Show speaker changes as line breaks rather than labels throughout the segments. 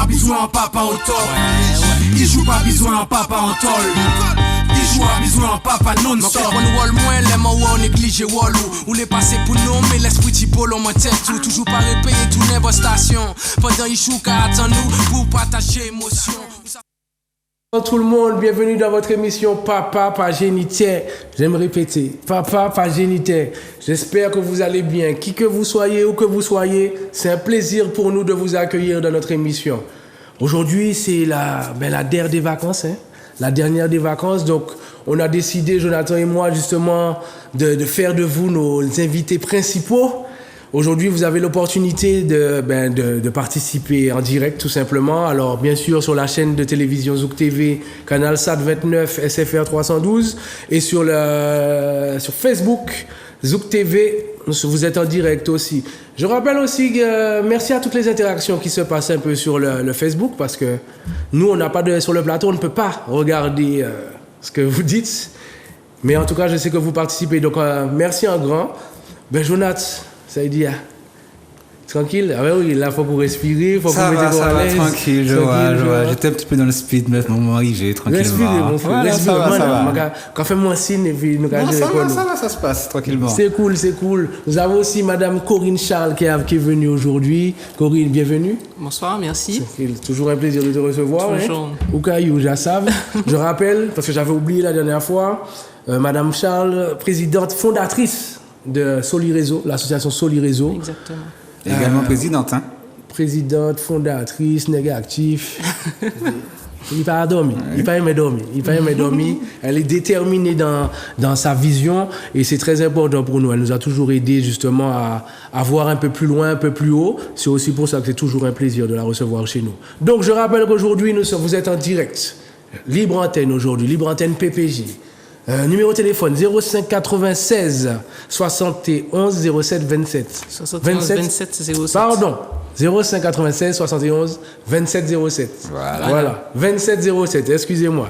besoin en papa au top. Il joue pas besoin en papa en tol. Il joue à besoin en papa non-stop.
Mon on wall moins, les mots on néglige wallou. Ou les passés pour nous, mais l'esprit typo l'on tête tout. Toujours pas répayé tout neuf station. Pendant il joue qu'à attendre nous pour partager émotion.
Bonjour tout le monde, bienvenue dans votre émission Papa pas génitaire. J'aime répéter, Papa pas génitaire. J'espère que vous allez bien. Qui que vous soyez, où que vous soyez, c'est un plaisir pour nous de vous accueillir dans notre émission. Aujourd'hui, c'est la dernière des vacances, hein? La dernière des vacances. Donc, on a décidé, Jonathan et moi, justement, de faire de vous nos invités principaux. Aujourd'hui, vous avez l'opportunité de participer en direct, tout simplement. Alors, bien sûr, sur la chaîne de télévision Zouk TV, Canal Sat 29, SFR 312, et sur Facebook, Zouk TV, vous êtes en direct aussi. Je rappelle aussi que merci à toutes les interactions qui se passent un peu sur le Facebook, parce que nous, on n'a pas sur le plateau, on ne peut pas regarder ce que vous dites. Mais en tout cas, je sais que vous participez. Donc, merci en grand. Jonathan, ça y dit, tranquille. Ah oui, là, il faut pour respirer, il faut pour mettre
ça va, tranquille, je vois. J'étais un petit peu dans le speed, mais mon arrivé, tranquillement.
Respirez, mon frère,
voilà,
respirez.
Ça va.
Quand fait-moi signe, et puis nous allons
ça va, ça se passe, tranquillement.
C'est cool. Nous avons aussi Madame Corinne Charles qui est venue aujourd'hui. Corinne, bienvenue.
Bonsoir, merci.
C'est toujours un plaisir de te recevoir.
Toujours.
Oukaïou, Jassav. Je rappelle, parce que j'avais oublié la dernière fois, Madame Charles, présidente fondatrice de Soli Réseau, l'association Soli Réseau.
Exactement.
Également présidente, hein?
Présidente, fondatrice, nègre actif. Il n'a pas dormi. Il n'a pas aimé dormir. Elle est déterminée dans sa vision et c'est très important pour nous. Elle nous a toujours aidé justement à voir un peu plus loin, un peu plus haut. C'est aussi pour ça que c'est toujours un plaisir de la recevoir chez nous. Donc je rappelle qu'aujourd'hui, vous êtes en direct. Libre antenne aujourd'hui, libre antenne PPJ. Numéro de téléphone 05 96 71 07 27.
27 07.
Pardon. 05 96 71 27 07. Voilà. 27 07, excusez-moi.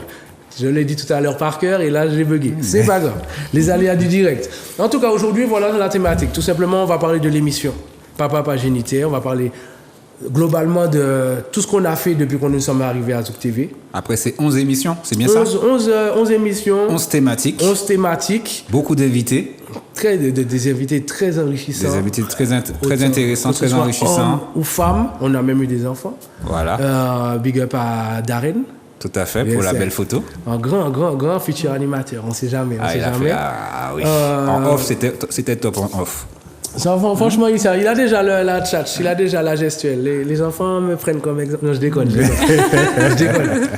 Je l'ai dit tout à l'heure par cœur et là j'ai bugué. C'est pas grave. Les aléas du direct. En tout cas, aujourd'hui, voilà la thématique. Tout simplement, on va parler de l'émission Papa pas génitaire. On va parler globalement de tout ce qu'on a fait depuis qu'on nous sommes arrivés à Zouk TV.
Après, c'est 11 émissions, c'est bien ça?
11 émissions.
11 thématiques.
11 thématiques.
Beaucoup d'invités.
Des invités très enrichissants.
Des invités très intéressants, très enrichissants.
Hommes ou femmes. On a même eu des enfants.
Voilà.
Big up à Darren.
Tout à fait, pour la belle photo.
Un grand futur animateur. On ne sait jamais.
Oui. En off, c'était top en off.
Franchement, il a déjà la tchatch, il a déjà la gestuelle. Les enfants me prennent comme exemple. Non, je déconne.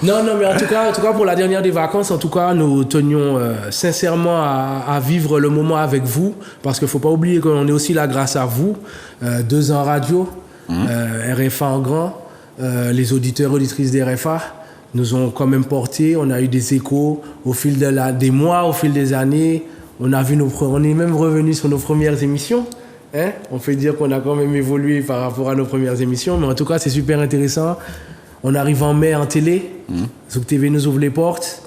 Non, mais en tout cas, pour la dernière des vacances, en tout cas, nous tenions sincèrement à vivre le moment avec vous, parce qu'il ne faut pas oublier qu'on est aussi là grâce à vous. 2 ans radio, RFA en grand, les auditeurs, auditrices des RFA nous ont quand même porté. On a eu des échos au fil des mois, au fil des années. On est même revenu sur nos premières émissions. Hein? On peut dire qu'on a quand même évolué par rapport à nos premières émissions, mais en tout cas, c'est super intéressant. On arrive en mai en télé. Zouk TV nous ouvre les portes.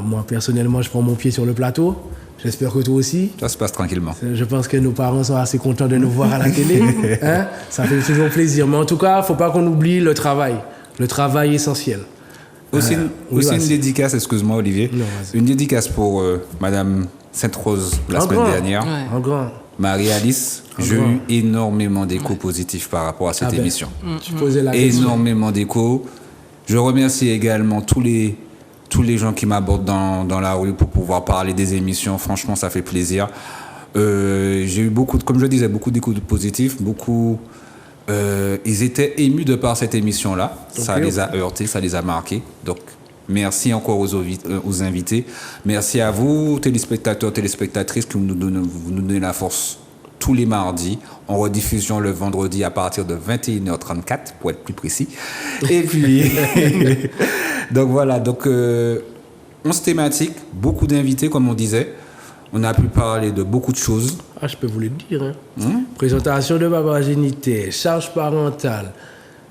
Moi, personnellement, je prends mon pied sur le plateau. J'espère que toi aussi.
Ça se passe tranquillement.
Je pense que nos parents sont assez contents de nous voir à la télé. Hein? Ça fait toujours plaisir. Mais en tout cas, il ne faut pas qu'on oublie le travail. Le travail essentiel.
Aussi une dédicace, excuse-moi Olivier.
Non,
une dédicace pour Madame Sainte-Rose la semaine dernière.
En grand.
Marie-Alice, j'ai eu énormément d'échos positifs par rapport à cette émission.
Tu posais la question.
Énormément d'échos. Je remercie également tous les gens qui m'abordent dans la rue pour pouvoir parler des émissions. Franchement, ça fait plaisir. J'ai eu comme je disais, beaucoup d'échos positifs. Ils étaient émus de par cette émission-là. Ça les a heurtés, ça les a marqués. Donc, merci encore aux invités. Merci à vous, téléspectateurs, téléspectatrices, qui vous nous donnez la force tous les mardis, en rediffusion le vendredi à partir de 21h34, pour être plus précis. Et puis, donc voilà, 11 thématiques, beaucoup d'invités, comme on disait. On a pu parler de beaucoup de choses.
Je peux vous le dire. Présentation de papa génitaire, charge parentale,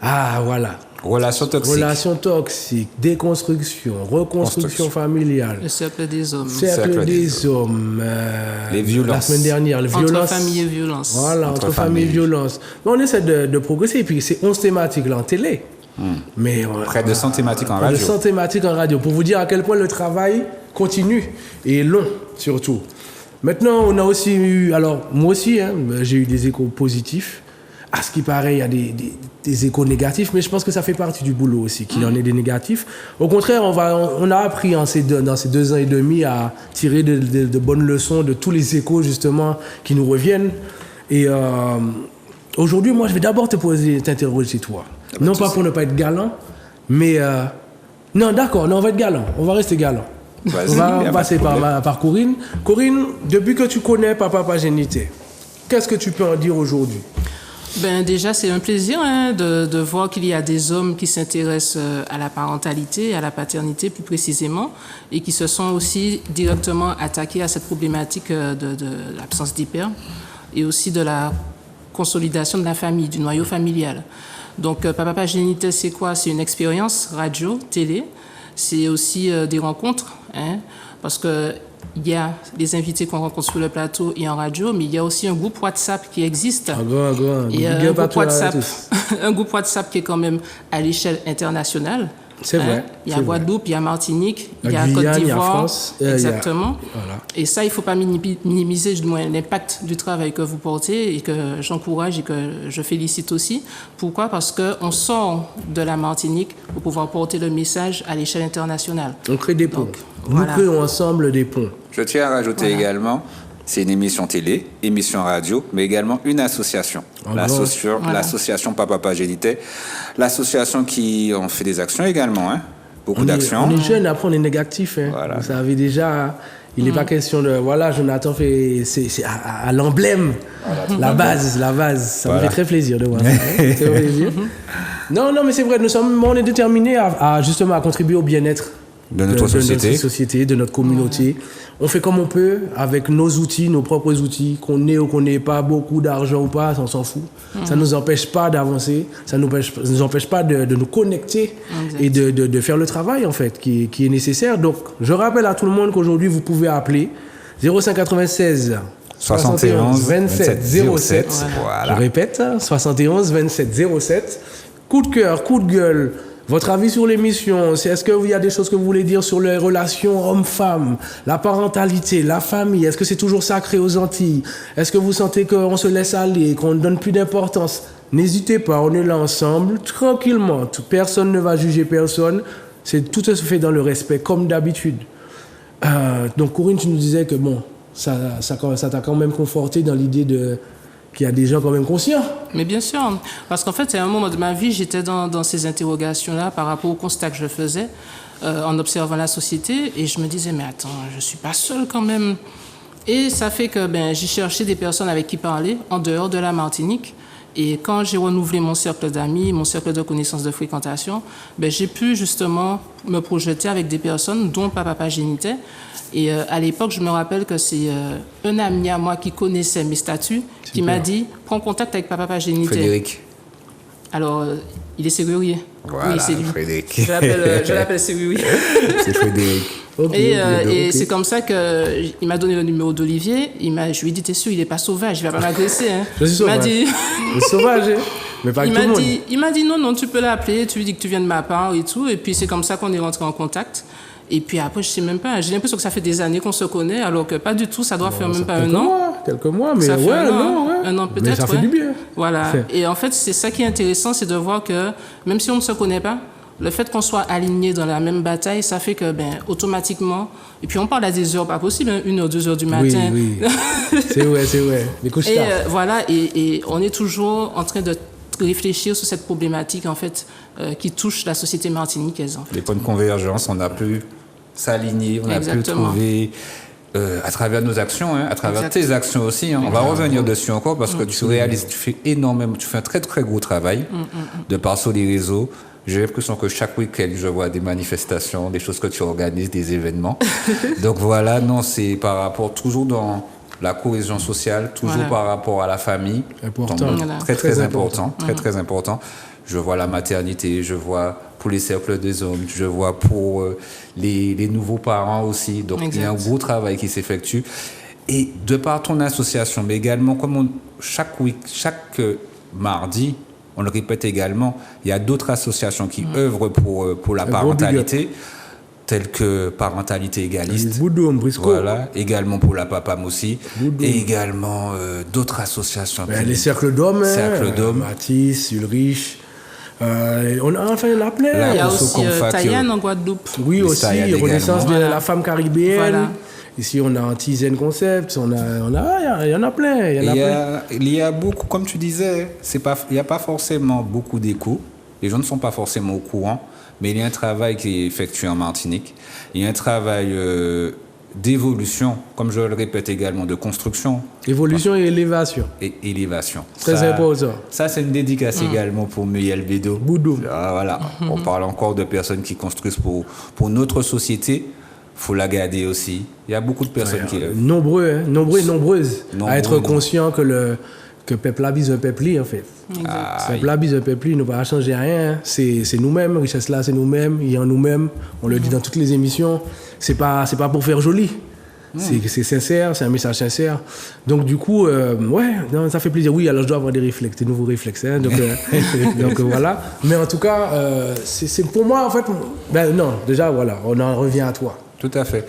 Ah, voilà.
Relation toxique.
Relation toxique, déconstruction, reconstruction familiale.
Le cercle des hommes.
Cercle des hommes.
Les violences.
La semaine dernière, les violences.
Entre famille et violence.
Voilà, entre famille et violence. Mais on essaie de progresser. Et puis, c'est 11 thématiques là en télé. Mais
Près de 100 thématiques en
près de
radio.
100 thématiques en radio. Pour vous dire à quel point le travail continue et est long, surtout. Maintenant, on a aussi eu... Alors, moi aussi, hein, j'ai eu des échos positifs. À ce qui paraît, il y a des échos négatifs, mais je pense que ça fait partie du boulot aussi, qu'il en ait des négatifs. Au contraire, on a appris dans ces 2 ans et demi à tirer de bonnes leçons de tous les échos, justement, qui nous reviennent. Et aujourd'hui, moi, je vais d'abord t'interroger, toi. Non pas pour ne pas être galant, mais... non, d'accord, non, on va être galant. On va rester galant.
Vas-y,
On va
y a
passer
pas de problème.
par Corinne. Corinne, depuis que tu connais Papa Pagénité, qu'est-ce que tu peux en dire aujourd'hui?
Ben déjà, c'est un plaisir de voir qu'il y a des hommes qui s'intéressent à la parentalité, à la paternité plus précisément, et qui se sont aussi directement attaqués à cette problématique de l'absence d'hyper et aussi de la consolidation de la famille, du noyau familial. Donc, Papa Pagénité, c'est quoi? C'est une expérience radio, télé. C'est aussi des rencontres, parce que il y a des invités qu'on rencontre sur le plateau et en radio, mais il y a aussi un groupe WhatsApp qui existe. Et un groupe WhatsApp, un groupe WhatsApp qui est quand même à l'échelle internationale.
C'est vrai.
Il y a Guadeloupe, il y a Martinique, il y a
Guyane,
Côte d'Ivoire.
il y a France,
Exactement.
Voilà.
Et ça, il ne faut pas minimiser du moins l'impact du travail que vous portez et que j'encourage et que je félicite aussi. Pourquoi? Parce qu'on sort de la Martinique pour pouvoir porter le message à l'échelle internationale.
On crée des ponts.
Donc,
Nous
voilà.
créons ensemble des ponts.
Je tiens à rajouter également, c'est une émission télé, émission radio, mais également une association. L'association Papa Pagénité. L'association qui on fait des actions également, beaucoup d'actions.
On est jeunes, après on est négatif.
Voilà.
Vous savez déjà, il n'est pas question de... Voilà, Jonathan fait... C'est à l'emblème, la base. Ça me fait très plaisir de voir ça. Très plaisir. Non, mais c'est vrai, on est déterminés à justement à contribuer au bien-être
De notre société,
de notre communauté. On fait comme on peut avec nos outils, nos propres outils, qu'on ait ou qu'on n'ait pas beaucoup d'argent ou pas, on s'en fout. Ça ne nous empêche pas d'avancer, ça ne nous empêche pas de nous connecter et de faire le travail en fait qui est nécessaire. Donc je rappelle à tout le monde qu'aujourd'hui vous pouvez appeler 0596 71 27 07.
Voilà.
Je répète, 71 27 07. Coup de cœur, coup de gueule. Votre avis sur l'émission, est-ce qu'il y a des choses que vous voulez dire sur les relations hommes-femmes, la parentalité, la famille? Est-ce que c'est toujours sacré aux Antilles? Est-ce que vous sentez qu'on se laisse aller, qu'on ne donne plus d'importance? N'hésitez pas, on est là ensemble, tranquillement. Personne ne va juger personne. Tout se fait dans le respect, comme d'habitude. Donc Corinne, tu nous disais que bon, ça t'a quand même conforté dans l'idée qu'il y a des gens quand même conscients.
Mais bien sûr, parce qu'en fait, à un moment de ma vie, j'étais dans ces interrogations-là par rapport au constat que je faisais en observant la société, et je me disais, mais attends, je ne suis pas seule quand même. Et ça fait que j'ai cherché des personnes avec qui parler en dehors de la Martinique. Et quand j'ai renouvelé mon cercle d'amis, mon cercle de connaissances de fréquentation, j'ai pu justement me projeter avec des personnes dont Papa Pagénité. Et à l'époque, je me rappelle que c'est un ami à moi qui connaissait mes statuts qui m'a dit « Prends contact avec Papa Pagénité ».
Frédéric.
Alors, il est serrurier.
Voilà,
oui, c'est lui.
Frédéric.
Je l'appelle serrurier.
C'est Frédéric.
Et c'est comme ça qu'il m'a donné le numéro d'Olivier. Je lui ai dit, t'es sûr, il n'est pas sauvage, il ne va pas m'agresser. Hein.
Je suis sauvage. Il est sauvage, mais pas avec tout le monde.
Il m'a dit, non, tu peux l'appeler, tu lui dis que tu viens de ma part et tout. Et puis c'est comme ça qu'on est rentré en contact. Et puis après, je ne sais même pas, j'ai l'impression que ça fait des années qu'on se connaît, alors que pas du tout, ça doit faire même pas un an.
Quelques mois, mais
ça fait
un
an peut-être.
Mais ça fait du bien.
Voilà. Et en fait, c'est ça qui est intéressant, c'est de voir que même si on ne se connaît pas, le fait qu'on soit alignés dans la même bataille, ça fait que, automatiquement... Et puis, on parle à des heures pas possibles, 1h, 2h du matin.
Oui. C'est vrai. Mais couche tard.
Voilà, et on est toujours en train de réfléchir sur cette problématique, en fait, qui touche la société martiniquaise. En fait.
Les points de convergence, on a pu s'aligner, on a pu trouver... à travers nos actions, à travers tes actions aussi. On va revenir dessus encore parce que tu réalises, tu fais énormément, tu fais un très très gros travail de par sur les réseaux. J'ai l'impression que chaque week-end, je vois des manifestations, des choses que tu organises, des événements. Donc voilà, non, c'est par rapport toujours dans la cohésion sociale, toujours par rapport à la famille.
Important.
Donc, très important. Je vois la maternité, je vois pour les cercles des hommes, je vois pour les nouveaux parents aussi. Donc, il y a un gros travail qui s'effectue. Et de par ton association, mais également, comme chaque mardi, on le répète également, il y a d'autres associations qui œuvrent pour la parentalité, telles que Parentalité Égaliste.
Boudoum, Briscoe.
Voilà, également pour la PAPAM aussi. Boudoum. Et également d'autres associations.
Les cercles d'hommes.
Cercles d'hommes.
Mathis, Ulrich. Il y en a plein.
Il y a aussi Tayane en Guadeloupe.
Oui, aussi, Renaissance de la femme caribéenne.
Voilà.
Ici, on a Antizen Concept, il y en a plein.
Il y a beaucoup, comme tu disais, il n'y a pas forcément beaucoup d'écho. Les gens ne sont pas forcément au courant, mais il y a un travail qui est effectué en Martinique. Il y a un travail d'évolution, comme je le répète également, de construction.
Évolution et élévation.
Et élévation.
Très important.
Ça, c'est une dédicace également pour Muyel Bédo.
Boudoum.
Voilà. On parle encore de personnes qui construisent pour notre société. Il faut la garder aussi. Il y a beaucoup de personnes qui...
Nombreux et nombreuses à être conscients que peuple là bise un peuple li, en fait. Peuple là bise un peuple li, nous ne va changer rien. C'est nous-mêmes, richesse là, c'est nous-mêmes, il y a en nous-mêmes. On le dit dans toutes les émissions. C'est pas pour faire joli. C'est sincère, c'est un message sincère. Donc du coup, ça fait plaisir. Oui, alors je dois avoir des réflexes, des nouveaux réflexes. Hein, donc voilà. Mais en tout cas, c'est pour moi, en fait... non, déjà, voilà, on en revient à toi.
Tout à fait.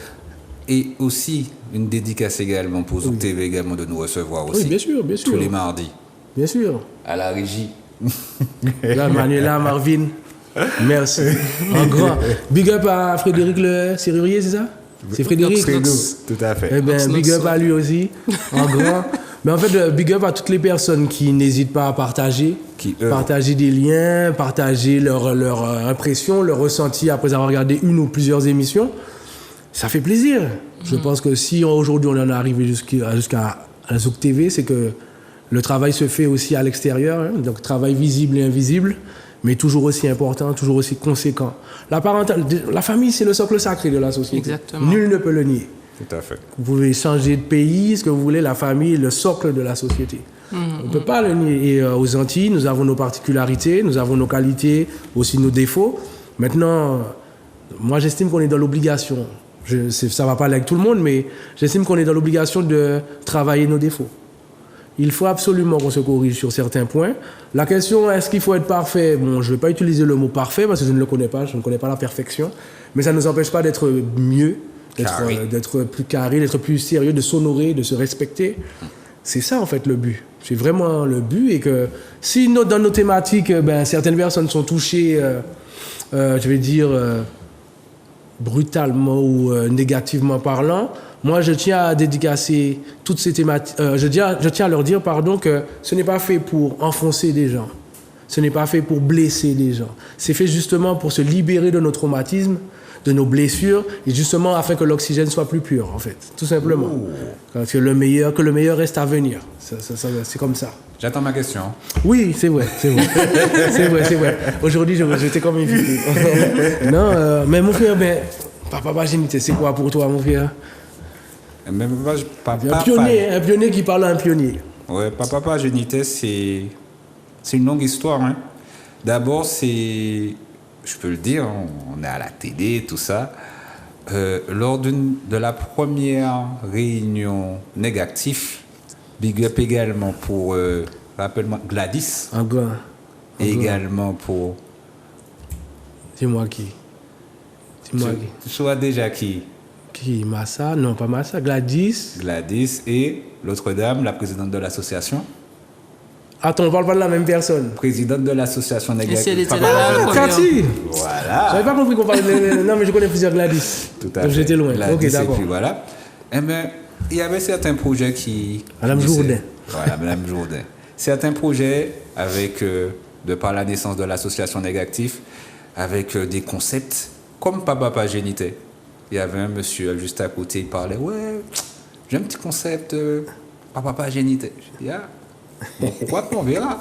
Et aussi, une dédicace également pour Zouk TV également de nous recevoir aussi.
Oui, bien sûr.
Tous les mardis.
Bien sûr.
À la régie.
Là, Manuela, Marvin, merci. En grand. Big up à Frédéric le serrurier, c'est ça? C'est Frédéric?
Tout à fait.
Eh bien, big up à lui aussi, en grand. Mais en fait, big up à toutes les personnes qui n'hésitent pas à partager. Partager des liens, partager leur impression, leur ressenti après avoir regardé une ou plusieurs émissions. Ça fait plaisir. Je pense que si aujourd'hui on en est arrivé jusqu'à la Zouk TV, c'est que le travail se fait aussi à l'extérieur. Hein, donc travail visible et invisible, mais toujours aussi important, toujours aussi conséquent. La famille, c'est le socle sacré de la société.
Exactement.
Nul ne peut le nier.
Tout à fait.
Vous pouvez changer de pays, ce que vous voulez, la famille est le socle de la société. On ne peut pas le nier. Et aux Antilles, nous avons nos particularités, nous avons nos qualités, aussi nos défauts. Maintenant, moi j'estime qu'on est dans l'obligation. Ça ne va pas aller avec tout le monde, mais j'estime qu'on est dans l'obligation de travailler nos défauts. Il faut absolument qu'on se corrige sur certains points. La question, est-ce qu'il faut être parfait? Bon, je ne vais pas utiliser le mot parfait parce que je ne le connais pas, je ne connais pas la perfection. Mais ça ne nous empêche pas d'être mieux, d'être plus carré, d'être plus sérieux, de s'honorer, de se respecter. C'est ça, en fait, le but. C'est vraiment le but. Et que si dans nos thématiques, certaines personnes sont touchées, je vais dire... brutalement ou négativement parlant, moi je tiens à dédicacer toutes ces thématiques. Je tiens à leur dire que ce n'est pas fait pour enfoncer des gens, ce n'est pas fait pour blesser des gens. C'est fait justement pour se libérer de nos traumatismes, de nos blessures, et justement afin que l'oxygène soit plus pur, en fait, tout simplement. Que le meilleur reste à venir. C'est comme ça.
J'attends ma question.
Oui, c'est vrai. c'est vrai. Aujourd'hui, j'étais comme invité. Non, mais mon frère, papa génité, c'est quoi pour toi, mon frère? Un pionnier qui parle à un pionnier.
Oui, papa génité, c'est une longue histoire. Hein. D'abord, je peux le dire, on est à la télé, tout ça. Lors de la première réunion négative, big up également pour, rappelle-moi, Gladys. Et également pour...
Dis-moi qui.
Je vois déjà qui.
Qui? Massa? Non, pas Massa. Gladys.
Gladys et l'autre dame, la présidente de l'association.
Attends, on ne parle pas de la même personne.
Présidente de l'association négative.
Et si elle était là,
Cathy.
Voilà.
J'avais pas compris qu'on parlait de... Non, mais je connais plusieurs Gladys.
Tout à
donc
fait.
J'étais loin.
Gladys,
ok, d'accord.
Et puis voilà. Eh bien, il y avait certains projets qui...
Madame Jourdain.
Voilà, Madame Jourdain. Certains projets avec, de par la naissance de l'association négative, avec des concepts comme Papa Génité. Il y avait un monsieur juste à côté, il parlait, ouais, j'ai un petit concept, Papa Génité. Je dis, bon, pourquoi pas, on verra.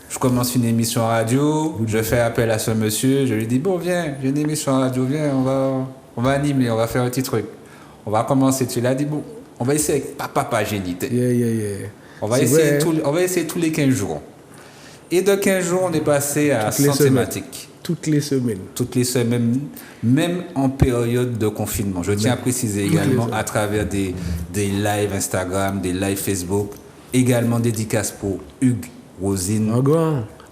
Je commence une émission radio, je fais appel à ce monsieur, je lui dis, bon, viens, j'ai une émission radio, viens, on va animer, on va faire un petit truc. On va commencer. Tu l'as dit, bon, on va essayer avec Papa Génité.
Yeah.
On va essayer tous les 15 jours. Et de 15 jours, on est passé à 100 thématiques.
Toutes les semaines.
Toutes les semaines, même en période de confinement. Je tiens à préciser également à travers des lives Instagram, des lives Facebook, également dédicaces pour Hugues, Rosine,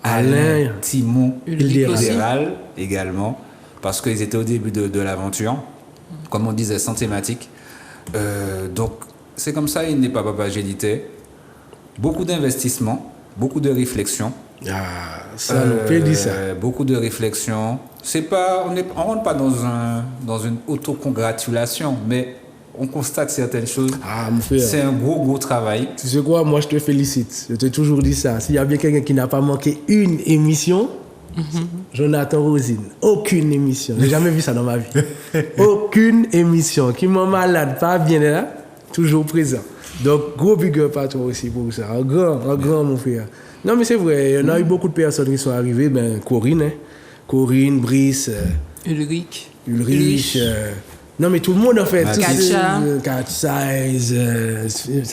Alain, Timon, Fédéral également, parce qu'ils étaient au début de l'aventure, comme on disait, sans thématique. Donc, c'est comme ça, il n'est pas Papa Génité. Beaucoup d'investissement, beaucoup de réflexion.
Ah, ça nous fait dire ça.
Beaucoup de réflexion. C'est pas, on rentre pas dans une autocongratulation, mais on constate certaines choses.
Ah, mon frère.
C'est un gros travail.
Tu sais quoi, moi je te félicite. Je t'ai toujours dit ça. S'il y a bien quelqu'un qui n'a pas manqué une émission, Jonathan Rosine. Aucune émission. J'ai jamais vu ça dans ma vie. Aucune émission. Qui m'a malade, pas bien là, toujours présent. Donc, gros big up à toi aussi pour ça. Un grand, mon frère. Non, mais c'est vrai, il y en a eu beaucoup de personnes qui sont arrivées. Corinne, Brice,
Ulrich.
Non, mais tout le monde, en fait. Katja.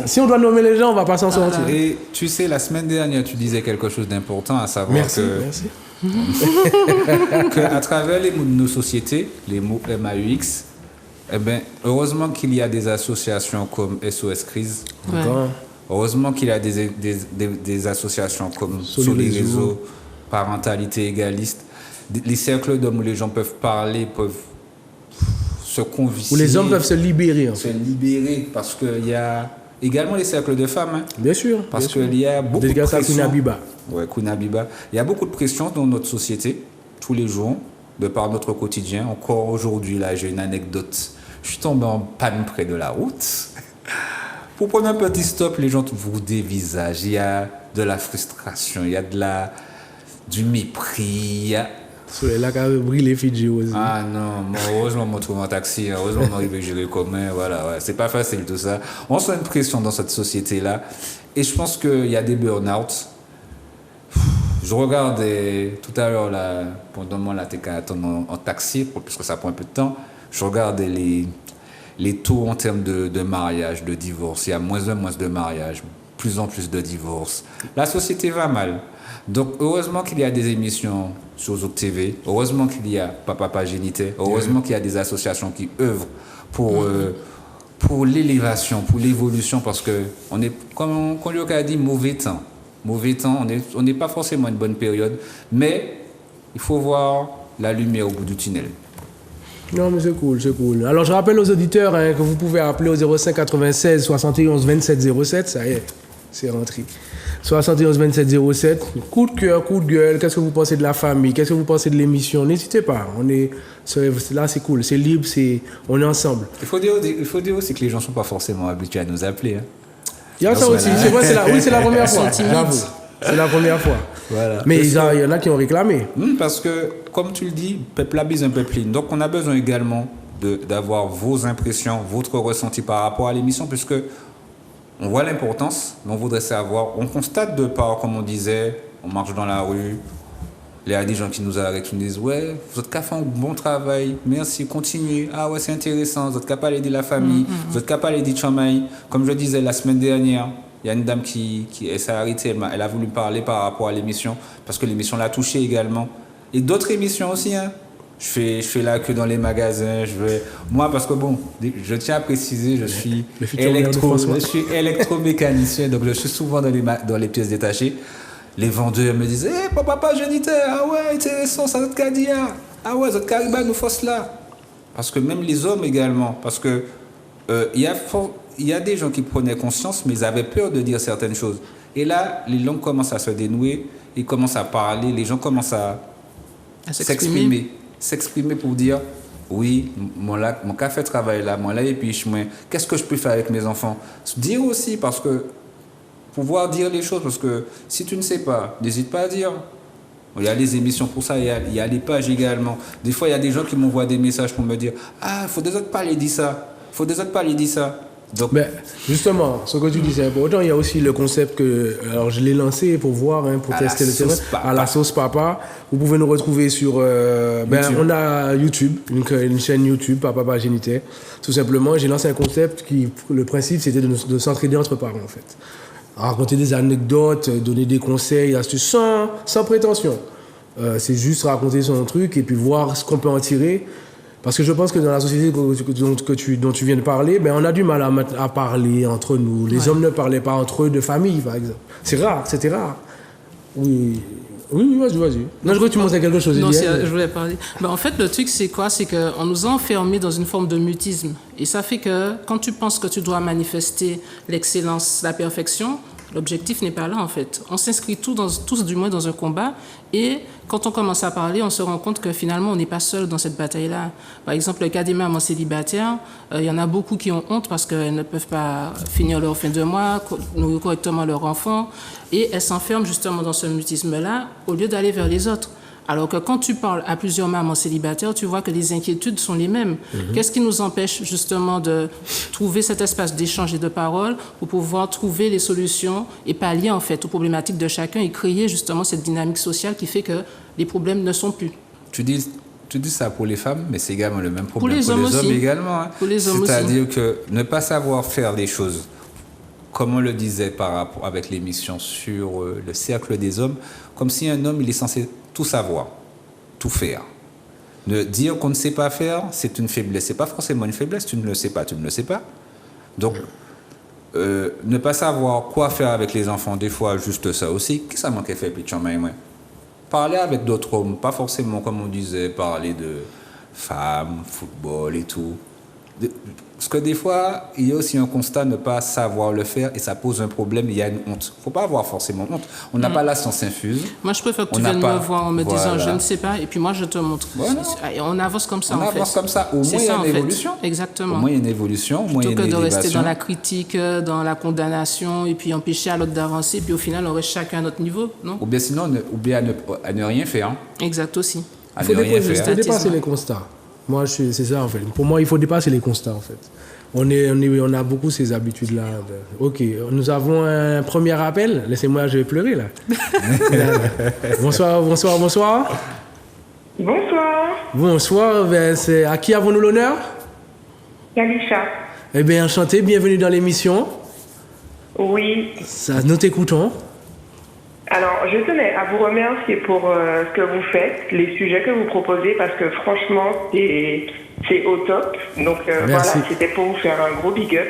Si on doit nommer les gens, on ne va pas s'en sortir.
Et tu sais, la semaine dernière, tu disais quelque chose d'important, à savoir
merci.
qu'à travers les mots de nos sociétés, les mots MAUX, heureusement qu'il y a des associations comme SOS Crise.
Ouais.
Heureusement qu'il y a des associations comme Soliréseau, Parentalité Égaliste, les cercles d'hommes où les gens peuvent parler, peuvent se convicier.
Où les hommes peuvent se libérer.
Se libérer, parce qu'il y a également les cercles de femmes. Hein.
Bien sûr.
Parce qu'il y a beaucoup de pression.
Kounabiba.
Ouais, Kounabiba. Il y a beaucoup de pression dans notre société, tous les jours, de par notre quotidien. Encore aujourd'hui, là, j'ai une anecdote. Je suis tombé en panne près de la route. Pour prendre un petit stop, les gens vous dévisagent. Il y a de la frustration, il y a du mépris. Il y a...
C'est là qu'a brûlé Fidji aussi.
Ah non, moi, heureusement, je me trouve en taxi. Heureusement, je m'arrive avec le commun. Voilà, ouais. C'est pas facile tout ça. On sent une pression dans cette société-là. Et je pense qu'il y a des burn-out. Je regardais tout à l'heure, là, pendant moi, là, t'es qu'à attendre en taxi, puisque ça prend un peu de temps. Je regardais les taux en termes de mariage, de divorce. Il y a moins de mariage, plus en plus de divorces. La société va mal. Donc, heureusement qu'il y a des émissions sur Zouk TV. Heureusement qu'il y a Papa Génité. Heureusement qu'il y a des associations qui œuvrent pour l'élévation, pour l'évolution, parce que on est, comme on a dit, mauvais temps. On n'est pas forcément une bonne période, mais il faut voir la lumière au bout du tunnel.
Non, mais c'est cool. Alors, je rappelle aux auditeurs que vous pouvez appeler au 05 96 71 27 07. Ça y est, c'est rentré. 71 27 07. Coup de cœur, coup de gueule. Qu'est-ce que vous pensez de la famille? Qu'est-ce que vous pensez de l'émission? N'hésitez pas. Là, c'est cool. C'est libre. On est ensemble.
Il faut dire aussi que les gens ne sont pas forcément habitués à nous appeler. Hein.
Il y a ça aussi. C'est vrai, c'est la première fois. J'avoue. C'est la première fois.
Voilà.
Mais il y en a qui ont réclamé.
Parce que, comme tu le dis, peuple la bise, un peuple ligne. Donc, on a besoin également d'avoir vos impressions, votre ressenti par rapport à l'émission, puisque on voit l'importance, mais on voudrait savoir. On constate de part, comme on disait, on marche dans la rue, il y a des gens qui nous arrêtent, qui nous disent « Ouais, vous êtes fait un bon travail, merci, continuez. Ah ouais, c'est intéressant, vous êtes capable d'aider la famille, vous êtes capable d'aider Chamaï. » Comme je disais la semaine dernière, il y a une dame qui s'est arrêtée, elle a voulu parler par rapport à l'émission, parce que l'émission l'a touchée également. Et d'autres émissions aussi, hein. Je fais la queue dans les magasins. Moi, parce que bon, je tiens à préciser, je suis électromécanicien, donc je suis souvent dans les pièces détachées. Les vendeurs me disent « Papa Génité, ah ouais, intéressant, ça notre cadia. Ah ouais, notre cariba nous force là. » Parce que même les hommes également, parce que il y a des gens qui prenaient conscience, mais ils avaient peur de dire certaines choses. Et là, les langues commencent à se dénouer, ils commencent à parler, les gens commencent à s'exprimer pour dire oui, mon café travaille là, moi là et puis qu'est-ce que je peux faire avec mes enfants? Dire aussi, parce que pouvoir dire les choses, parce que si tu ne sais pas, n'hésite pas à dire. Il y a les émissions pour ça, il y a les pages également. Des fois, il y a des gens qui m'envoient des messages pour me dire « Ah, il faut des autres parler de ça. Il faut des autres parler de ça. » Donc,
mais justement, ce que tu dis, c'est important. Il y a aussi le concept que, alors je l'ai lancé pour voir, pour tester le terrain, à la sauce papa. Vous pouvez nous retrouver sur, on a YouTube, une chaîne YouTube, Papa Génité. Tout simplement, j'ai lancé un concept qui, le principe, c'était de s'entraider entre parents, en fait. raconter des anecdotes, donner des conseils, astuces, sans prétention. C'est juste raconter son truc et puis voir ce qu'on peut en tirer. Parce que je pense que dans la société dont tu viens de parler, ben on a du mal à parler entre nous. Les hommes ne parlaient pas entre eux de famille, par exemple. C'est rare, c'était rare. Oui, vas-y. Non, je crois que tu montrais quelque chose.
Non, je voulais parler. Ben, en fait, le truc, c'est quoi? C'est qu'on nous a enfermés dans une forme de mutisme. Et ça fait que quand tu penses que tu dois manifester l'excellence, la perfection, l'objectif n'est pas là, en fait. On s'inscrit tous du moins dans un combat. Et quand on commence à parler, on se rend compte que finalement, on n'est pas seul dans cette bataille-là. Par exemple, le cas des mamans célibataires, il y en a beaucoup qui ont honte parce qu'elles ne peuvent pas finir leur fin de mois, nourrir correctement leur enfant. Et elles s'enferment justement dans ce mutisme-là au lieu d'aller vers les autres. Alors que quand tu parles à plusieurs mamans célibataires, tu vois que les inquiétudes sont les mêmes. Qu'est-ce qui nous empêche justement de trouver cet espace d'échange et de parole pour pouvoir trouver les solutions et pallier en fait aux problématiques de chacun et créer justement cette dynamique sociale qui fait que les problèmes ne sont plus.
Tu dis ça pour les femmes, mais c'est également le même problème
pour les hommes aussi.
également. Hein.
Pour les hommes aussi.
C'est-à-dire que ne pas savoir faire les choses, comme on le disait par rapport avec l'émission sur le cercle des hommes, comme si un homme il est censé tout savoir, tout faire. Dire qu'on ne sait pas faire, c'est une faiblesse. C'est pas forcément une faiblesse. Tu ne le sais pas, tu ne le sais pas. Donc, ne pas savoir quoi faire avec les enfants, des fois, juste ça aussi. Qu'est-ce que ça manquait faire, puis parler avec d'autres hommes, pas forcément, comme on disait, parler de femmes, football et tout. Parce que des fois, il y a aussi un constat de ne pas savoir le faire et ça pose un problème, il y a une honte. Il ne faut pas avoir forcément honte. On n'a pas la science infuse.
Moi, je préfère que tu viennes me voir en me disant je ne sais pas et puis moi, je te montre. Voilà. Et on avance comme ça,
on avance comme ça. Au moins, il y a une évolution.
Exactement.
Au moins, il y a une évolution.
Plutôt que de rester dans la critique, dans la condamnation et puis empêcher à l'autre d'avancer. Puis au final, on reste chacun à notre niveau, non?
Ou bien sinon, à ne rien faire. Hein.
Exact aussi.
Il faut dépasser les constats. Moi, c'est ça en fait. Pour moi, il faut dépasser les constats en fait. On a beaucoup ces habitudes-là. Ok, nous avons un premier appel. Laissez-moi, je vais pleurer là. Bonsoir. Bonsoir, ben, à qui avons-nous l'honneur?
Yalisha.
Eh bien, enchanté, bienvenue dans l'émission.
Oui.
Nous t'écoutons.
Alors, je tenais à vous remercier pour ce que vous faites, les sujets que vous proposez, parce que franchement, c'est au top. Donc voilà, c'était pour vous faire un gros big up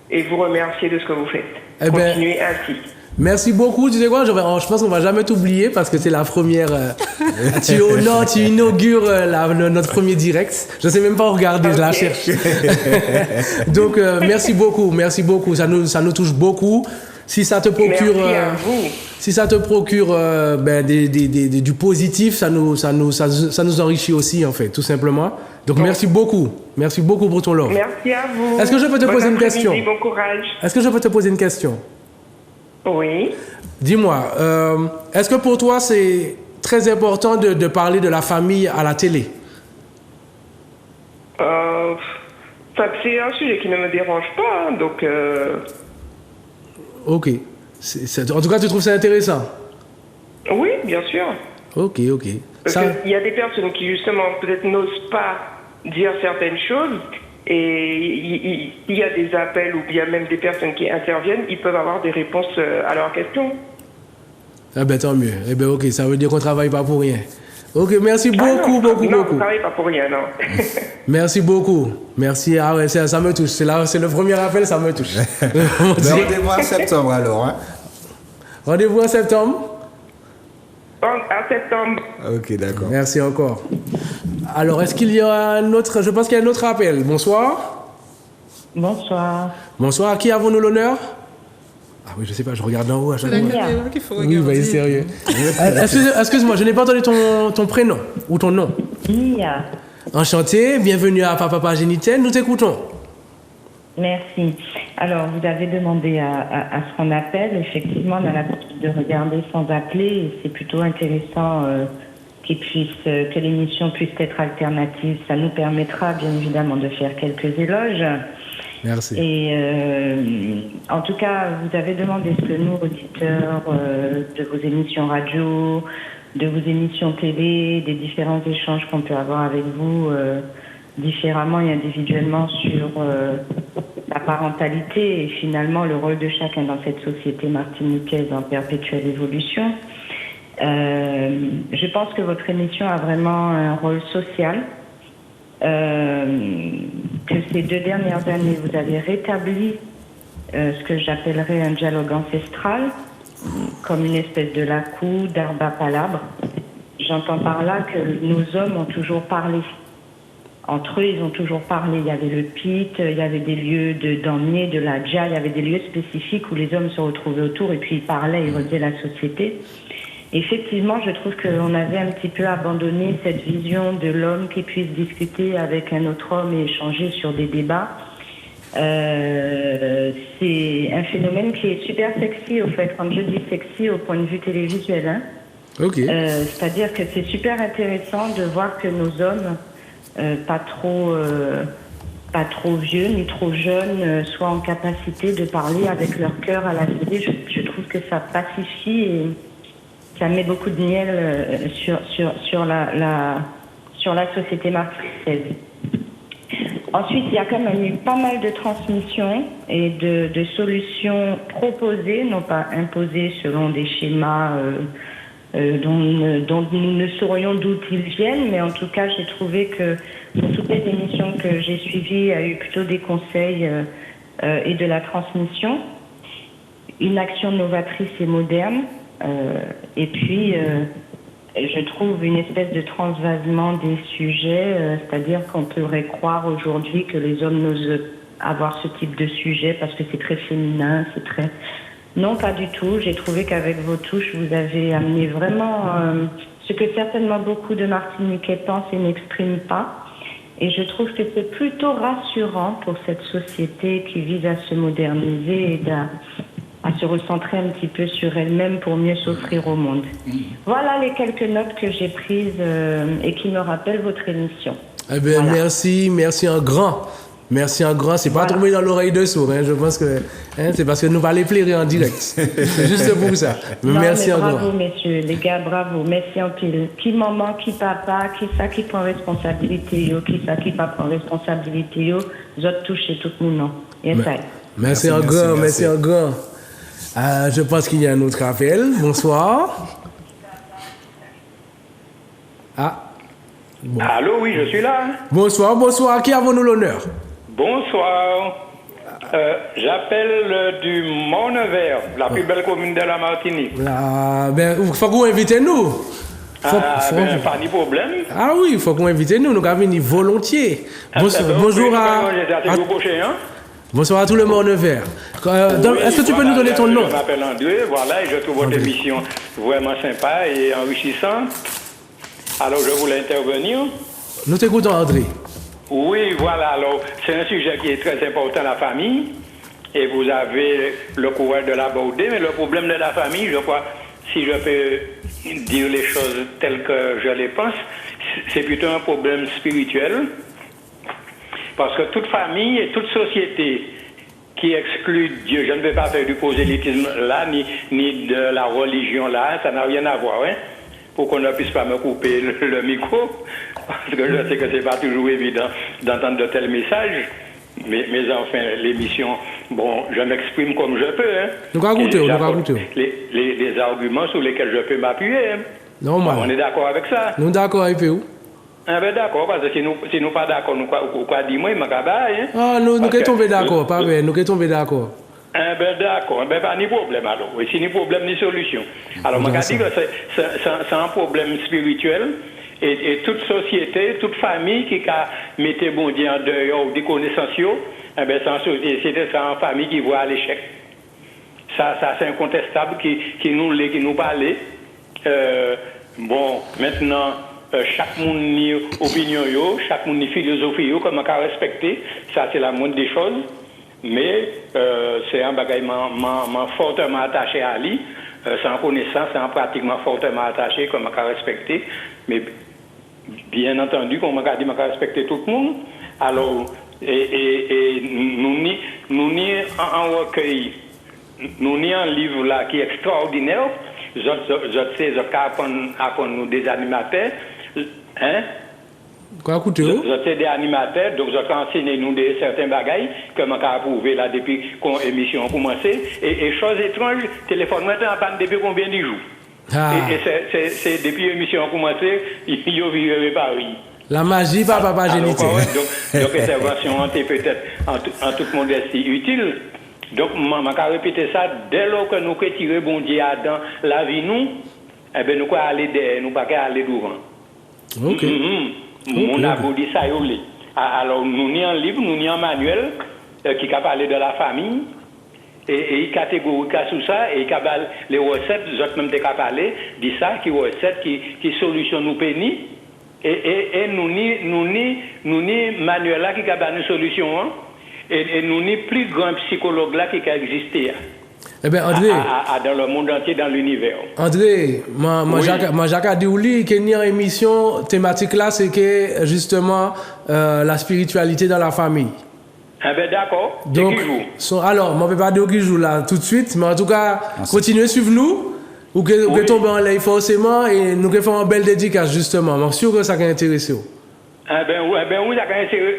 et vous remercier de ce que vous faites. Continuez ainsi.
Merci beaucoup. Tu sais quoi, je pense qu'on va jamais t'oublier parce que c'est la première. Tu inaugures notre premier direct. Je sais même pas regarder, je la cherche. Donc merci beaucoup. Ça nous touche beaucoup. Si ça te procure, du positif, ça nous enrichit aussi en fait, tout simplement. Donc merci beaucoup pour ton love.
Merci à vous.
Est-ce que je peux te poser une question?
Bon courage.
Est-ce que je peux te poser une question?
Oui.
Dis-moi, est-ce que pour toi c'est très important de parler de la famille à la télé?
C'est un sujet qui ne me dérange pas, hein, donc.
Ok. En tout cas, tu trouves ça intéressant?
Oui, bien sûr.
Ok.
Parce qu'il y a des personnes qui, justement, peut-être n'osent pas dire certaines choses. Et il y a des appels ou bien même des personnes qui interviennent, ils peuvent avoir des réponses à leurs questions.
Ah ben tant mieux. Eh ben ok, ça veut dire qu'on travaille pas pour rien. Ok, merci beaucoup.
Non, on ne travaille pas pour rien, non.
Merci beaucoup. Merci. Ah ouais, ça me touche. C'est le premier appel, ça me touche.
Rendez-vous en septembre alors. Hein?
Rendez-vous en septembre?
En septembre.
Ok, d'accord.
Merci encore. Alors, est-ce qu'il y a un autre... Je pense qu'il y a un autre appel. Bonsoir. Bonsoir. À qui avons-nous l'honneur? Ah oui, je sais pas, je regarde en haut à chaque fois. Oui, bah, il est sérieux. Excuse-moi, je n'ai pas entendu ton prénom ou ton nom.
Mia.
Enchanté, bienvenue à Papa Génitel, nous t'écoutons.
Merci. Alors, vous avez demandé à ce qu'on appelle. Effectivement, on a l'habitude de regarder sans appeler et c'est plutôt intéressant que l'émission puisse être alternative. Ça nous permettra bien évidemment de faire quelques éloges.
Merci.
Et en tout cas, vous avez demandé ce que nous, auditeurs de vos émissions radio, de vos émissions télé, des différents échanges qu'on peut avoir avec vous différemment et individuellement sur la parentalité et finalement le rôle de chacun dans cette société martiniquaise en perpétuelle évolution. Je pense que votre émission a vraiment un rôle social, que ces 2 dernières années, vous avez rétabli ce que j'appellerais un dialogue ancestral, comme une espèce de lacou, d'arbre à palabre. J'entends par là que nos hommes ont toujours parlé. Entre eux, ils ont toujours parlé. Il y avait le pit, il y avait des lieux d'emmener, de la dja, il y avait des lieux spécifiques où les hommes se retrouvaient autour et puis ils parlaient, ils redisaient la société. Effectivement, je trouve qu'on avait un petit peu abandonné cette vision de l'homme qui puisse discuter avec un autre homme et échanger sur des débats. C'est un phénomène qui est super sexy, au fait, quand je dis sexy au point de vue télévisuel. Hein.
Okay.
C'est-à-dire que c'est super intéressant de voir que nos hommes, pas trop vieux ni trop jeunes, soient en capacité de parler avec leur cœur à la télé. Je trouve que ça pacifie et ça met beaucoup de miel sur la société martiniquaise. Ensuite, il y a quand même eu pas mal de transmissions et de solutions proposées, non pas imposées selon des schémas dont nous ne saurions d'où ils viennent, mais en tout cas, j'ai trouvé que dans toutes les émissions que j'ai suivies, il y a eu plutôt des conseils et de la transmission, une action novatrice et moderne, et puis je trouve une espèce de transvasement des sujets, c'est-à-dire qu'on pourrait croire aujourd'hui que les hommes n'osent avoir ce type de sujet parce que c'est très féminin, c'est très... Non, pas du tout. J'ai trouvé qu'avec vos touches, vous avez amené vraiment ce que certainement beaucoup de Martiniquais pensent et n'expriment pas. Et je trouve que c'est plutôt rassurant pour cette société qui vise à se moderniser et à se recentrer un petit peu sur elle-même pour mieux s'offrir au monde. Voilà les quelques notes que j'ai prises et qui me rappellent votre émission.
Eh bien, voilà. Merci un grand. Merci un grand. C'est pas tombé dans l'oreille de sourd. Hein. Je pense que c'est parce que nous va les plaire en direct. C'est juste pour ça.
Non,
merci
mais
un
bravo,
grand.
messieurs, les gars, bravo. Merci en pile. Qui maman, qui papa, qui ça qui prend responsabilité, yo, qui ça qui pas prend responsabilité, yo, autres touchent tout le monde.
Merci un grand. Je pense qu'il y a un autre appel. Bonsoir.
Bon. Allô, oui, je suis là.
Bonsoir. Qui avons-nous l'honneur?
Bonsoir. J'appelle du Mont-Nevers, la plus belle commune de la Martinique.
Il faut qu'on invite nous.
Pas de problème.
Ah oui, il faut qu'on invite nous. Nous avons venir volontiers. Bonjour Bonsoir à tout le Mont-Nevers. Est-ce que tu peux nous donner ton nom?
Je m'appelle André, voilà, et je trouve votre émission vraiment sympa et enrichissante. Alors, je voulais intervenir.
Nous t'écoutons, André.
Oui, voilà. Alors, c'est un sujet qui est très important, la famille. Et vous avez le courage de l'aborder. Mais le problème de la famille, je crois, si je peux dire les choses telles que je les pense, c'est plutôt un problème spirituel. Parce que toute famille et toute société qui exclut Dieu, je ne vais pas faire du prosélytisme là, ni de la religion là, ça n'a rien à voir, hein. Pour qu'on ne puisse pas me couper le micro, parce que je sais que c'est pas toujours évident d'entendre de tels messages, mais enfin, l'émission, bon, je m'exprime comme je peux, hein.
Nous racontons.
Les arguments sur lesquels je peux m'appuyer, hein.
Normal.
On est d'accord avec ça?
Nous d'accord avec vous.
Ah ben d'accord, parce que si nous pas d'accord, nous quoi dire moi, hein?
Ah, nous sommes tombés d'accord, pas vrai, nous sommes tombés d'accord.
Ah ben d'accord, ben pas ni problème alors, et si ni problème ni solution. Alors, je dis que c'est un problème spirituel, et toute société, toute famille qui a mis bon Dieu en dehors des connaissances, eh ben c'est une famille qui voit l'échec. Ça c'est incontestable qui nous parlait. Bon, maintenant, chaque monde ni opinion, chaque monde ni philosophie, comme on a respecté, ça c'est la moindre des choses. Mais c'est un bagage fortement attaché à lui, sans connaissance, c'est pratiquement fortement attaché, comme on a respecté. Mais bien entendu, comme on a dit, on a respecté tout le monde. Alors, et nous ni en recueil, nous ni un livre là qui est extraordinaire. Je sais, apprendre nous des animateurs, hein?
Quoi écouter?
Vous êtes des animateurs, donc vous avez enseigné nous certains bagailles que je peux approuver là depuis qu'on l'émission a commencé. Et chose étrange, téléphone maintenant en panne depuis combien de jours? Et c'est depuis l'émission a commencé, il y a Paris.
La magie, papa géniteur.
Donc intervention est peut-être en toute modestie utile. Donc, je vais répéter ça, dès lors que nous retirons bon Dieu dans la vie, nous, eh bien, nous pouvons aller derrière, nous ne pouvons pas aller devant.
Ok.
On a dit ça, alors nous n'y en livre, nous n'y en manuel, qui a parlé de la famille, et il catégorique sur ça, et il a les recettes, les autres même qui a parlé, dit ça, qui recettes, qui solution nous pénit, et nous n'y manuel là qui a une solution, hein. Et nous n'y plus grand psychologue là qui a existé.
Eh bien, André.
Dans le monde entier, dans l'univers.
André, moi, Jacques dit qu'il y a une émission thématique là, c'est que justement la spiritualité dans la famille.
Eh bien, d'accord.
Donc, alors, je ne vais pas dire qui joue là tout de suite, mais en tout cas, continuez à suivre nous, ou que tomber en l'air forcément, et nous faisons une belle dédicace justement. Je suis sûr que ça va intéresser.
Eh bien, oui, ça va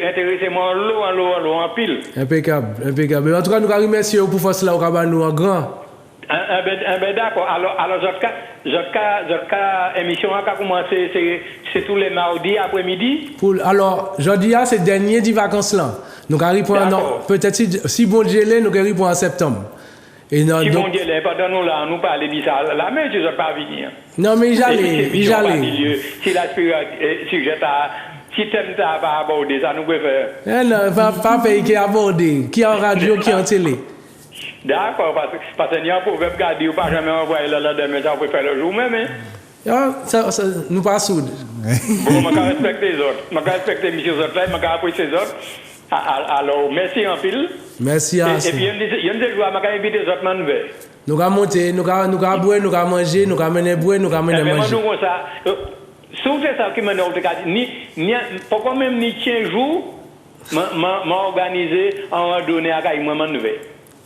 intéresser moi en l'eau, en pile.
Impeccable. En tout cas, nous remercions pour faire cela au cabane, nous en grand.
Eh bien, d'accord. Alors, votre émission a commencé, c'est tous les mardis après-midi.
Alors, jeudi, c'est le dernier des vacances là. Nous arrivons peut-être si bon Dieu l'est, nous arrivons en septembre.
Si bon Dieu l'est, pardon, là, nous parlons de ça. La main, je ne vais pas venir.
Non, mais j'allais.
Si si tu n'as pas abordé, ça nous peut faire.
Non, pas payer qui est abordé, qui est en radio, qui est en télé.
D'accord, parce qu'il y a un problème garder ou pas jamais envoyer là demain, ça peut faire le jour même.
Ça, nous pas soudes.
Bon, je vais respecter les autres. Je vais respecter les autres là, je vais apprécier les autres. Alors, merci en pile.
Merci à vous.
Et puis, il y a des jours, je vais inviter les autres à nous faire.
Nous allons monter, nous allons boire, nous allons manger, nous allons mener boire, nous allons mener manger.
Sauf ça qui m'a dit, pourquoi même ni 15 jours, m'a organisé en randonnée à Caïman Nouvelle.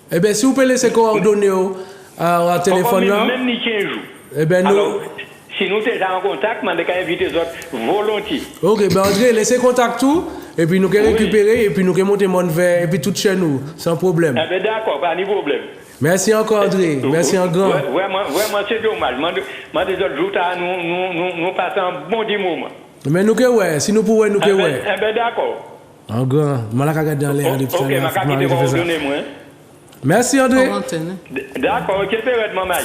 Eh bien, si vous pouvez laisser coordonner au téléphone là.
Même ni 15 jours.
Eh bien, nous.
Alors, si nous sommes en contact, je vais inviter les autres volontiers.
Ok, ben André, laissez contact tout, et puis nous allons récupérer, et puis nous allons monter mon verre, et puis tout chez nous, sans problème.
Eh bien, d'accord, pas de problème.
Merci encore, André. Merci encore.
Vraiment, c'est dommage. Moi, des autres jours, nous passons un bon moment.
Mais nous, si nous pouvons, nous,
eh bien, d'accord.
En grand, je vais regarder dans l'air.
Ok, je vais coordonner, moi.
Merci, André.
D'accord, quel période, maman?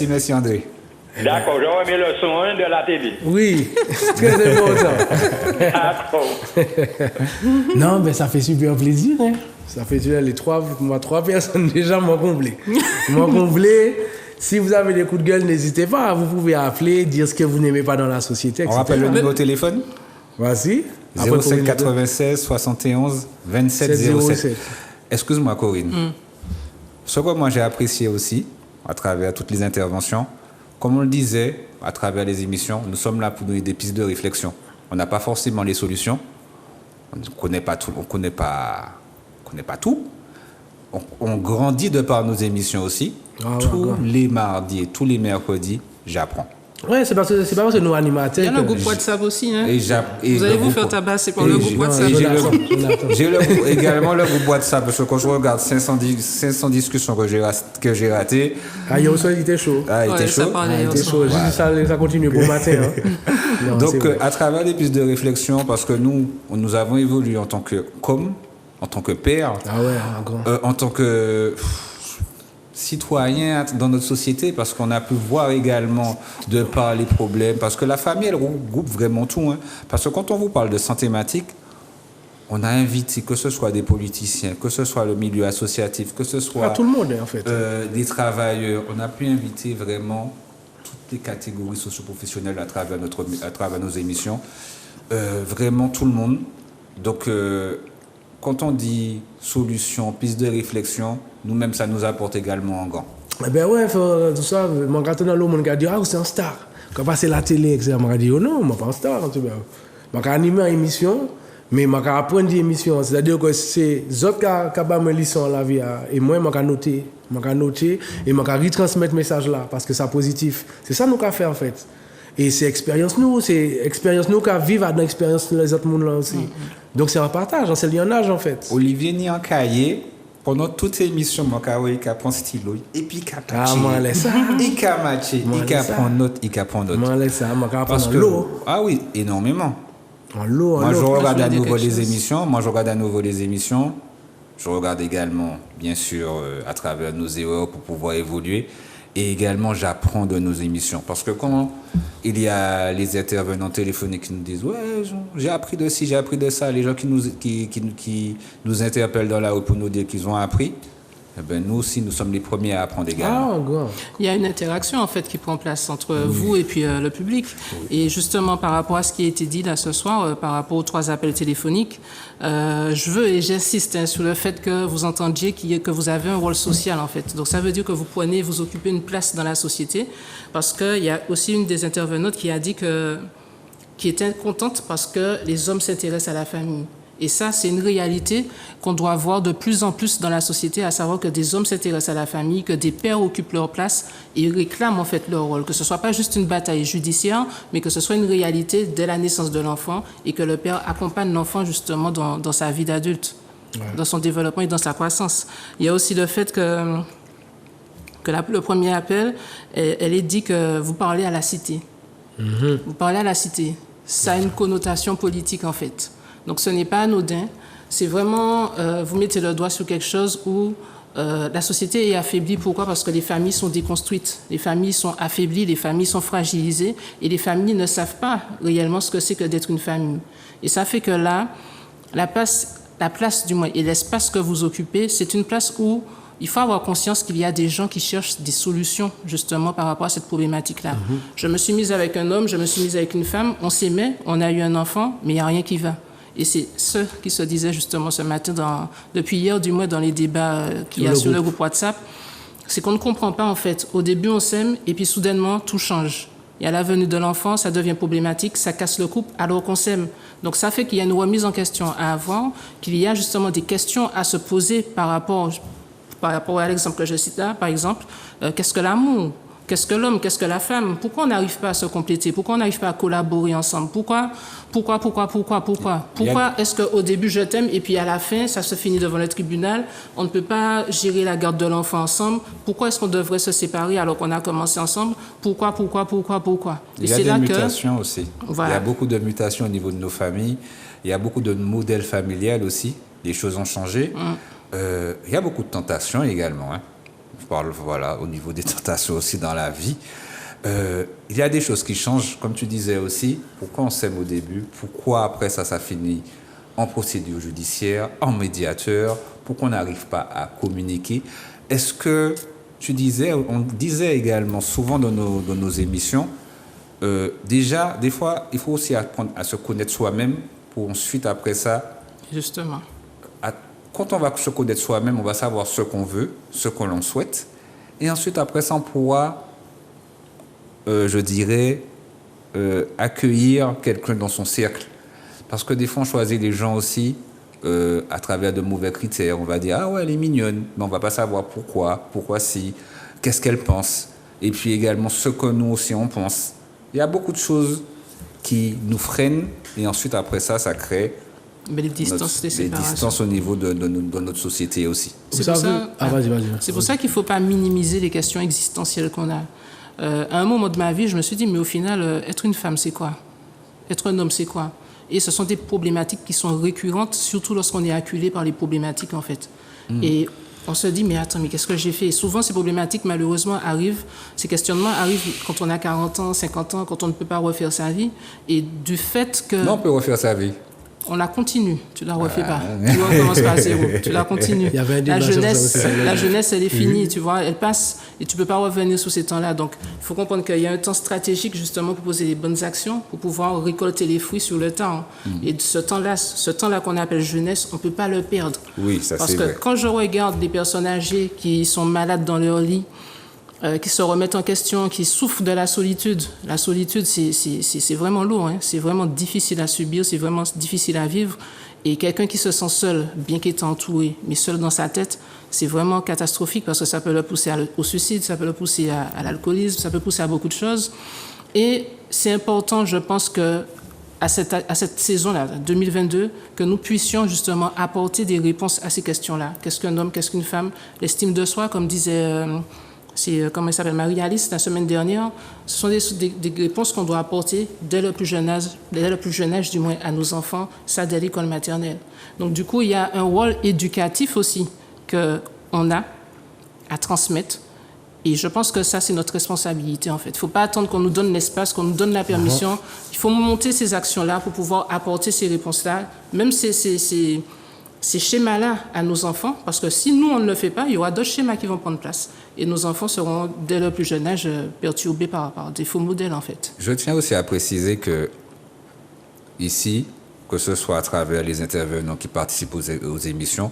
Merci, André.
D'accord, je remets le son de la télé.
Oui, très important.
D'accord.
Non, mais ça fait super plaisir, hein. Ça fait les trois personnes déjà m'ont comblé. Si vous avez des coups de gueule, n'hésitez pas. Vous pouvez appeler, dire ce que vous n'aimez pas dans la société, etc.
On rappelle le numéro de téléphone.
Vas-y.
07 96 71 27 07. Excuse-moi, Corinne. Ce que moi j'ai apprécié aussi, à travers toutes les interventions, comme on le disait, à travers les émissions, nous sommes là pour donner des pistes de réflexion. On n'a pas forcément les solutions. On ne connaît pas tout. On connaît pas tout. On grandit de par nos émissions aussi. Tous les mardis et tous les mercredis, j'apprends.
Oui, c'est pas parce que nous animateurs.
Il y a le groupe WhatsApp aussi. Hein.
Vous
allez vous faire tabasser par le groupe WhatsApp.
J'ai également le groupe WhatsApp, parce que quand je regarde 500 discussions que j'ai ratées.
Ah, il était chaud.
Ah, il était chaud.
Voilà. Ça continue pour le matin. Hein.
Non, donc, à travers des pistes de réflexion, parce que nous avons évolué en tant que père, en tant que citoyen dans notre société, parce qu'on a pu voir également de par les problèmes, parce que la famille, elle regroupe vraiment tout. Hein. Parce que quand on vous parle de santé thématique, on a invité, que ce soit des politiciens, que ce soit le milieu associatif, que ce soit
tout le monde, en fait.
Des travailleurs, on a pu inviter vraiment toutes les catégories socio-professionnelles à travers nos émissions, vraiment tout le monde. Donc, quand on dit solution, piste de réflexion, nous-mêmes, ça nous apporte également un gant.
Eh bien ouais, tout ça, mon gâteau dans l'eau, mon gars dit, c'est un star. Quand passe la télé, etc., je dis, oh non, je ne suis pas un star. Je vais animer une émission, mais je vais apprendre des émissions. C'est-à-dire que c'est les autres qui ont me leçon la vie. Et moi, je vais noter. Et je vais retransmettre ce message-là, parce que c'est positif. C'est ça que nous avons fait, en fait. Et c'est expérience nous qui vivent dans l'expérience les autres mondes là aussi. Donc c'est un partage, c'est le lionnage en fait.
Olivier ni en cahier, pendant toute l'émission, moi, il prend stylo, et puis il prend note. Parce que l'eau. Ah oui, énormément. Moi, je regarde à nouveau les émissions. Je regarde également, bien sûr, à travers nos erreurs pour pouvoir évoluer. Et également, j'apprends de nos émissions. Parce que quand il y a les intervenants téléphoniques qui nous disent « Ouais, j'ai appris de ci, j'ai appris de ça », les gens qui nous interpellent dans la rue pour nous dire qu'ils ont appris, eh ben, nous aussi, nous sommes les premiers à apprendre également.
Il y a une interaction, en fait, qui prend place entre vous et puis le public. Et justement, par rapport à ce qui a été dit là ce soir, par rapport aux 3 appels téléphoniques, je veux et j'insiste sur le fait que vous entendiez que vous avez un rôle social, en fait. Donc, ça veut dire que vous occupez une place dans la société, parce qu'il y a aussi une des intervenantes qui a dit qui était contente parce que les hommes s'intéressent à la famille. Et ça, c'est une réalité qu'on doit voir de plus en plus dans la société, à savoir que des hommes s'intéressent à la famille, que des pères occupent leur place et réclament en fait leur rôle. Que ce ne soit pas juste une bataille judiciaire, mais que ce soit une réalité dès la naissance de l'enfant et que le père accompagne l'enfant justement dans sa vie d'adulte, dans son développement et dans sa croissance. Il y a aussi le fait que le premier appel, elle est dit que vous parlez à la cité. Vous parlez à la cité. Ça a une connotation politique en fait. Donc ce n'est pas anodin, c'est vraiment, vous mettez le doigt sur quelque chose où la société est affaiblie. Pourquoi? Parce que les familles sont déconstruites, les familles sont affaiblies, les familles sont fragilisées et les familles ne savent pas réellement ce que c'est que d'être une famille. Et ça fait que là, la place du moins et l'espace que vous occupez, c'est une place où il faut avoir conscience qu'il y a des gens qui cherchent des solutions justement par rapport à cette problématique-là. Je me suis mise avec un homme, je me suis mise avec une femme, on s'aimait, on a eu un enfant, mais il n'y a rien qui va. Et c'est ce qui se disait justement ce matin, depuis hier du moins dans les débats qu'il y a sur le groupe WhatsApp, c'est qu'on ne comprend pas en fait. Au début on s'aime et puis soudainement tout change. Il y a la venue de l'enfant, ça devient problématique, ça casse le couple alors qu'on s'aime. Donc ça fait qu'il y a une remise en question à avoir, qu'il y a justement des questions à se poser par rapport à l'exemple que je cite là, par exemple, qu'est-ce que l'amour ? Qu'est-ce que l'homme? Qu'est-ce que la femme? Pourquoi on n'arrive pas à se compléter? Pourquoi on n'arrive pas à collaborer ensemble? Pourquoi est-ce qu'au début je t'aime et puis à la fin ça se finit devant le tribunal? On ne peut pas gérer la garde de l'enfant ensemble. Pourquoi est-ce qu'on devrait se séparer alors qu'on a commencé ensemble? Pourquoi?
Il y a des mutations aussi. Voilà. Il y a beaucoup de mutations au niveau de nos familles. Il y a beaucoup de modèles familiales aussi. Les choses ont changé. Il y a beaucoup de tentations également, hein. Je parle au niveau des tentations aussi dans la vie. Il y a des choses qui changent, comme tu disais aussi. Pourquoi on s'aime au début? Pourquoi après ça finit en procédure judiciaire, en médiateur? Pourquoi on n'arrive pas à communiquer? Est-ce que on disait également souvent dans nos émissions, déjà, des fois, il faut aussi apprendre à se connaître soi-même pour ensuite, après ça...
Justement.
Quand on va se connaître soi-même, on va savoir ce qu'on veut, ce que l'on souhaite. Et ensuite, après ça, on pourra, accueillir quelqu'un dans son cercle. Parce que des fois, on choisit les gens aussi à travers de mauvais critères. On va dire, ah ouais, elle est mignonne. Mais on ne va pas savoir pourquoi si, qu'est-ce qu'elle pense. Et puis également, ce que nous aussi, on pense. Il y a beaucoup de choses qui nous freinent. Et ensuite, après ça, ça crée...
des distances
au niveau de notre société aussi.
C'est pour ça qu'il ne faut pas minimiser les questions existentielles qu'on a. À un moment de ma vie, je me suis dit, mais au final, être une femme, c'est quoi? Être un homme, c'est quoi? Et ce sont des problématiques qui sont récurrentes, surtout lorsqu'on est acculé par les problématiques, en fait. Et on se dit, mais attends, mais qu'est-ce que j'ai fait? Et souvent, ces problématiques, malheureusement, ces questionnements arrivent quand on a 40 ans, 50 ans, quand on ne peut pas refaire sa vie. Et du fait que...
Non, on peut refaire sa vie.
On la continue, tu la refais pas. Tu recommences pas à zéro, tu la continues. La jeunesse, elle est finie, tu vois, elle passe et tu peux pas revenir sur ces temps-là. Donc, il faut comprendre qu'il y a un temps stratégique justement pour poser les bonnes actions, pour pouvoir récolter les fruits sur le temps. Et ce temps-là qu'on appelle jeunesse, on peut pas le perdre.
Oui, ça
parce
c'est vrai.
Parce que quand je regarde des personnes âgées qui sont malades dans leur lit, qui se remettent en question, qui souffrent de la solitude. La solitude, c'est vraiment lourd, hein. C'est vraiment difficile à subir, c'est vraiment difficile à vivre. Et quelqu'un qui se sent seul, bien qu'il est entouré, mais seul dans sa tête, c'est vraiment catastrophique parce que ça peut le pousser au suicide, ça peut le pousser à l'alcoolisme, ça peut pousser à beaucoup de choses. Et c'est important, je pense que à cette saison-là, 2022, que nous puissions justement apporter des réponses à ces questions-là. Qu'est-ce qu'un homme, qu'est-ce qu'une femme? L'estime de soi, comme disait comment elle s'appelle, Marie-Alice, la semaine dernière, ce sont des réponses qu'on doit apporter dès le plus jeune âge du moins, à nos enfants, ça dès l'école maternelle. Donc du coup, il y a un rôle éducatif aussi qu'on a à transmettre. Et je pense que ça, c'est notre responsabilité, en fait. Il ne faut pas attendre qu'on nous donne l'espace, qu'on nous donne la permission. Il faut monter ces actions-là pour pouvoir apporter ces réponses-là, même ces schémas-là à nos enfants, parce que si nous, on ne le fait pas, il y aura d'autres schémas qui vont prendre place. Et nos enfants seront, dès leur plus jeune âge, perturbés par des faux modèles, en fait.
Je tiens aussi à préciser que, ici, que ce soit à travers les intervenants qui participent aux émissions,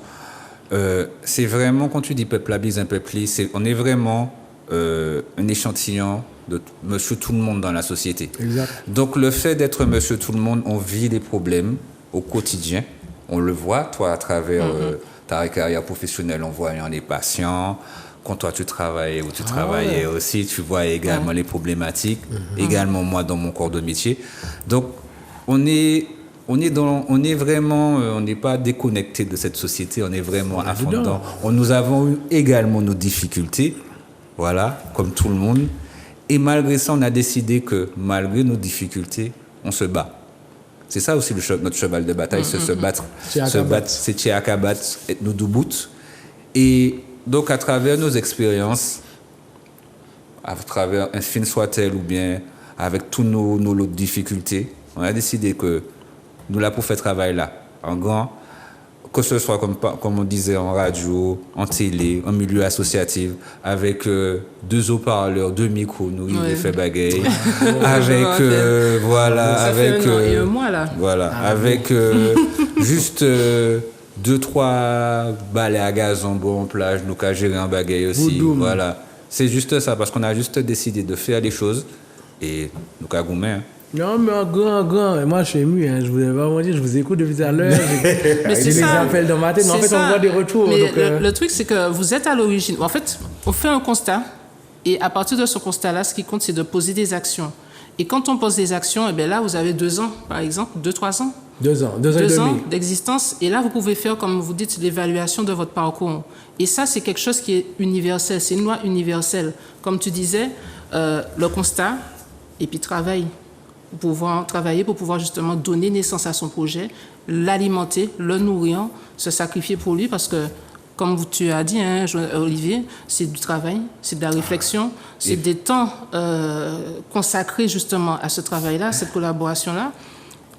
c'est vraiment, quand tu dis peuplabise, un peuplis, on est vraiment un échantillon de monsieur tout le monde dans la société.
Exact.
Donc le fait d'être monsieur tout le monde, on vit des problèmes au quotidien. On le voit, toi, à travers ta carrière professionnelle, en voyant les patients. Quand toi, tu travaillais ou tu travaillais aussi, tu vois également les problématiques. Également, moi, dans mon corps de métier. Donc, on n'est pas déconnecté de cette société, on est vraiment à fond dedans. Nous avons eu également nos difficultés, voilà, comme tout le monde. Et malgré ça, on a décidé que, malgré nos difficultés, on se bat. C'est ça aussi notre cheval de bataille, c'est se battre. C'est Tchéakabat, et nous Doubout. Et donc, à travers nos expériences, à travers infime soit-elle ou bien avec tous nos lots de difficultés, on a décidé que nous là pour faire travail là, en grand, que ce soit comme on disait en radio, en télé, en milieu associatif, avec 2 haut-parleurs, 2 micros, nous il fait bagaille, avec voilà,
ça
avec
fait un an et un mois là.
Voilà, avec juste 2-3 balais à gazon bon en plage, nous qu'à gérer un bagaille aussi,
Boudoum.
voilà. C'est juste ça parce qu'on a juste décidé de faire les choses et nous qu'à gommer. Hein.
Non, mais un grand. Et moi, je suis ému. Hein. Je vous ai vraiment dit, je vous écoute depuis tout à l'heure.
Mais c'est
des
ça.
appels dans ma tête. Mais en fait,
C'est
on
ça.
voit des retours.
Mais
donc,
le truc, c'est que vous êtes à l'origine. En fait, on fait un constat. Et à partir de ce constat-là, ce qui compte, c'est de poser des actions. Et quand on pose des actions, eh bien là, vous avez 2 ans, par exemple, 2-3 ans.
2 ans et
2 ans
demi.
d'existence. Et là, vous pouvez faire, comme vous dites, l'évaluation de votre parcours. Et ça, c'est quelque chose qui est universel. C'est une loi universelle. Comme tu disais, le constat et puis travail. Pour pouvoir travailler, pour pouvoir justement donner naissance à son projet, l'alimenter, le nourrir, se sacrifier pour lui parce que, comme tu as dit, hein, Olivier, c'est du travail, c'est de la réflexion, c'est des temps consacrés justement à ce travail-là, à cette collaboration-là,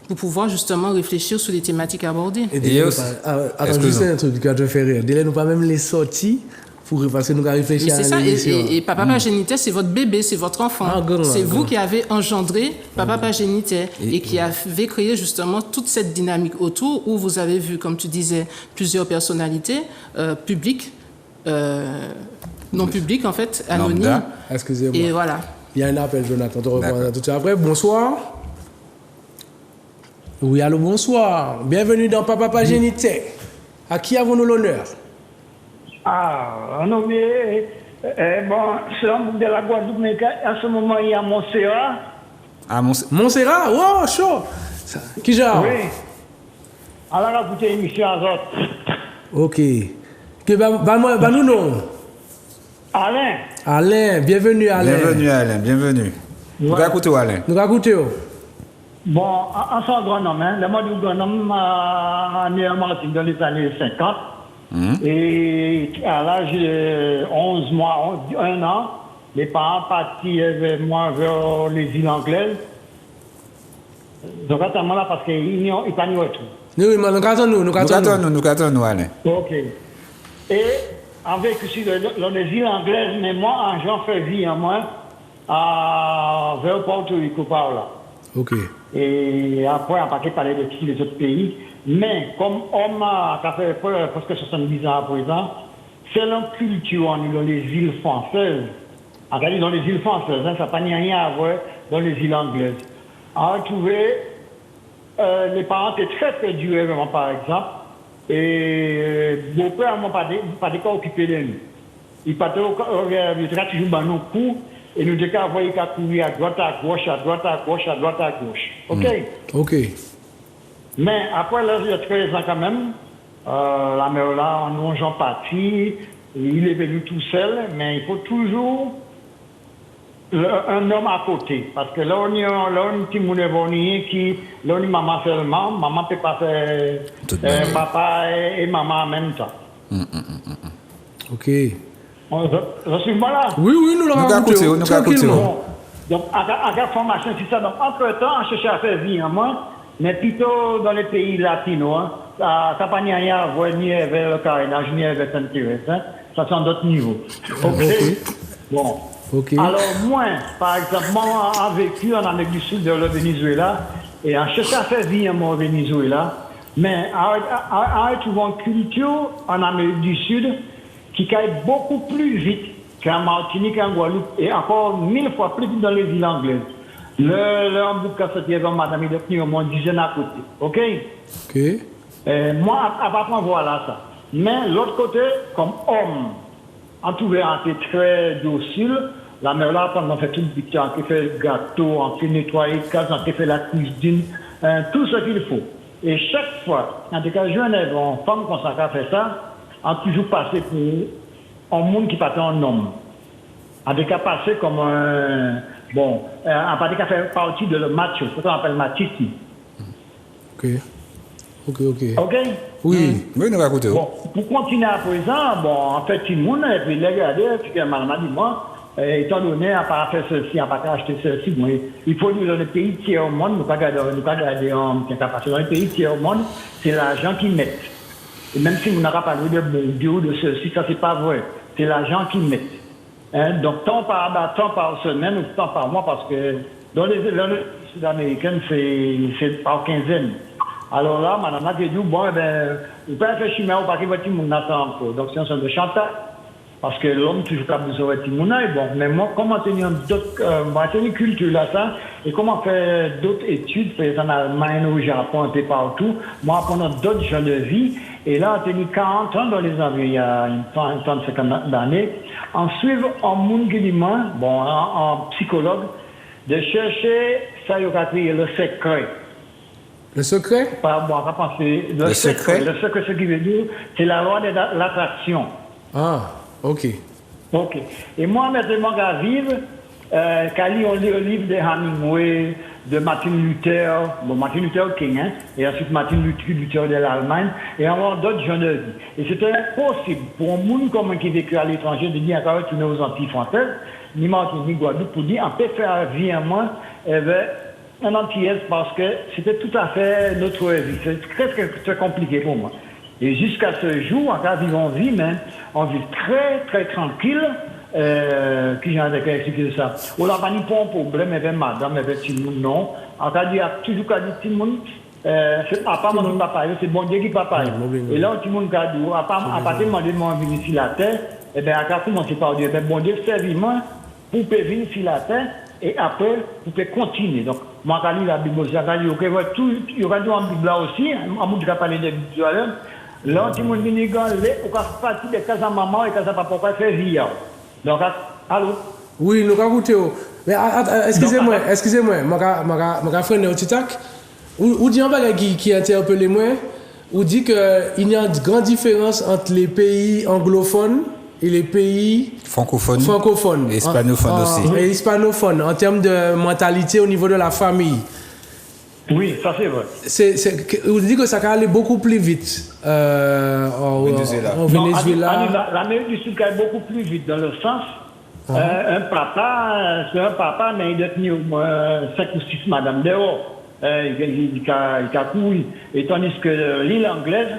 pour pouvoir justement réfléchir sur les thématiques abordées.
Et aussi, attends, juste un truc qui te fait rire. Délai, nous pas même les sorties pour parce que nous avons réfléchi à
c'est ça,
l'émission.
et Papa Pagénité, c'est votre bébé, c'est votre enfant. C'est vous qui avez engendré Papa Pagénité et qui avez créé justement toute cette dynamique autour où vous avez vu, comme tu disais, plusieurs personnalités publiques, non publiques en fait, anonymes.
Excusez-moi.
Et voilà.
Il y a un appel, Jonathan. On te reprend tout de suite après. Bonsoir. Oui, allô, bonsoir. Bienvenue dans Papa Pagénité. À qui avons-nous l'honneur?
Ah, non, mais bon, c'est un bout de la Guadeloupe, mais à ce moment, il y a Montserrat.
Ah,
Montserrat? Wow, chaud! Qui genre?
Oui. Alors, on a écouté l'émission à autres.
Ok. Bah, nous, non.
Alain.
Alain, bienvenue, Alain.
Bienvenue, Alain, bienvenue. Nous écoutons, Alain.
Nous écoutons.
Bon, en tant qu'agronome, hein, le mode agronome né en Martinique dans les années 50. Et à l'âge de 11 mois, 1 an, mes parents partis avec moi vers les îles anglaises. Donc, attends là, parce qu'ils n'ont pas de retour.
Oui, mais nous attendons,
Alain.
Ok. Et avec dans les îles anglaises, mais moi, j'en fais vie en moi, vers Porto Rico par là.
Ok.
Et après, on va parler de tous les autres pays. Mais comme on a fait presque 70 ans à présent, c'est la culture dans les îles françaises. En fait, dans les îles françaises, hein, ça n'a pas rien à voir dans les îles anglaises. On a trouvé les parents étaient très perdus, vraiment, par exemple. Et beau-père n'a pas de quoi occuper de nous. Il pas toujours dans nos coups. et nous devons envoyer qu'à courir à droite, à gauche, à droite, à gauche, à droite, à gauche. OK?
OK.
Mais après, là, il y a 13 ans quand même, la mère là, nous sommes partis, il est venu tout seul, mais il faut toujours un homme à côté. Parce que là, on est un petit monde qui, là, on est maman seulement, maman ne peut pas faire papa et maman en même temps.
OK.
Je suis là.
Oui, nous l'avons écouté.
Bon, donc, à la formation, c'est ça. Donc, entre-temps, on cherche à faire vie en moi, mais plutôt dans les pays latinos, hein, ça n'a pas ni rien à voir ni avec le carénage, ni avec l'intérêt. Hein. Ça, c'est d'autres niveaux. OK. Bon.
Okay.
Alors, moi, par exemple, moi, j'ai vécu en Amérique du Sud, dans le Venezuela, et on cherche à faire vie en au Venezuela, mais on trouve une culture en Amérique du Sud qui caille beaucoup plus vite qu'en Martinique, en Guadeloupe, et encore 1000 fois plus vite dans les îles anglaises. Le Hambourg, quand c'était avant madame, il a tenu au moins 10 ans à côté. OK?
OK.
Moi, à part voilà ça. Mais l'autre côté, comme homme, en tout cas, on était très docile. La mère là, pendant fait tout le temps, on fait le gâteau, on fait nettoyer la case, on fait la cuisine, tout ce qu'il faut. Et chaque fois, en tout cas, je n'ai une femme qui a fait ça, a toujours passé pour un monde qui partait en homme. En tout cas, passé comme un. Bon, en tout cas, fait partie de le macho, ce qu'on appelle machiti.
OK. OK.
Oui, nous racontons.
Bon, pour continuer à présent, bon, en fait, tout le monde, et puis les regarder, puis que madame a dit, moi, étant donné, à part faire ceci, à part acheter ceci, bon, il faut nous dans les pays tiers au monde, nous pas garder en capacité. Dans les pays tiers au monde, c'est l'argent qui met. Et même si nous n'avons pas parlé de bon Dieu ou de ceci, ça c'est pas vrai. C'est l'argent qui met. Hein? Donc, temps par semaine ou temps par mois, parce que dans les sud-américaines, c'est par quinzaine. Alors là, madame a dit, bon, vous pouvez faire chemin ou pas que votre monde n'attend encore. Donc, c'est un sort de chantage. Parce que l'homme, toujours pas besoin de petit monde. Bon, mais moi, comment tenir une culture là, ça, et comment faire d'autres études, par exemple, en Allemagne, au Japon, un peu partout. Moi, pendant d'autres gens de vie, et là, on a tenu 40 ans dans les années, il y a une trentaine d'années, en suivant un monde qui dit, bon, en psychologue, de chercher, ça, il y a créé le secret.
Le secret?
Le secret, ce qui veut dire, c'est la loi de l'attraction.
Ah, OK.
OK. Et moi, maintenant, je vivre, quand on lit le livre de Hemingway, de Martin Luther, bon, Martin Luther King, hein, et ensuite Martin Luther de l'Allemagne, et encore d'autres jeunes de vie. Et c'était impossible pour un monde comme qui vécu à l'étranger de dire encore retourner aux Antilles françaises, ni Martinique, ni Guadeloupe, pour dire, on peut faire vie à moi, un antillaise parce que c'était tout à fait notre vie. C'est très compliqué pour moi. Et jusqu'à ce jour, encore vivons vie, mais on vit très, très tranquille. Qui j'ai expliqué ça. On n'a pas ni pour un problème avec madame, avec tout le monde, non. Encore dit, toujours qu'à dire tout le monde, c'est à part mon papa, c'est bon Dieu qui papa. Et là, tout le monde a dit, à part demander de m'en venir sur la terre, et bien, à commencer par dire, bon Dieu, servir-moi pour venir sur la terre, et après, vous pouvez continuer. Donc, moi, quand je lis la Bible aussi, il y aura tout en Bible là aussi, en mode qui a parlé de Bible tout à l'heure. Là, tout le monde vient regarder, on va partir de casa maman et casa papa pour faire vie. Donc, allô?
Oui, nous avons écouté. Mais excusez-moi, je vais faire un petit tac. Ou dit un bagage qui interpelle moi, ou dit qu'il y a une grande différence entre les pays anglophones et les pays francophones.
Et hispanophones aussi.
Et hispanophones, en termes de mentalité au niveau de la famille.
Oui, ça c'est vrai.
Vous dites que ça peut aller beaucoup plus vite au Venezuela.
L'Amérique du Sud va beaucoup plus vite dans le sens, un papa, c'est un papa, mais il doit tenir au moins 5 ou 6 madame dehors. Il a couru. Et tandis que l'île anglaise,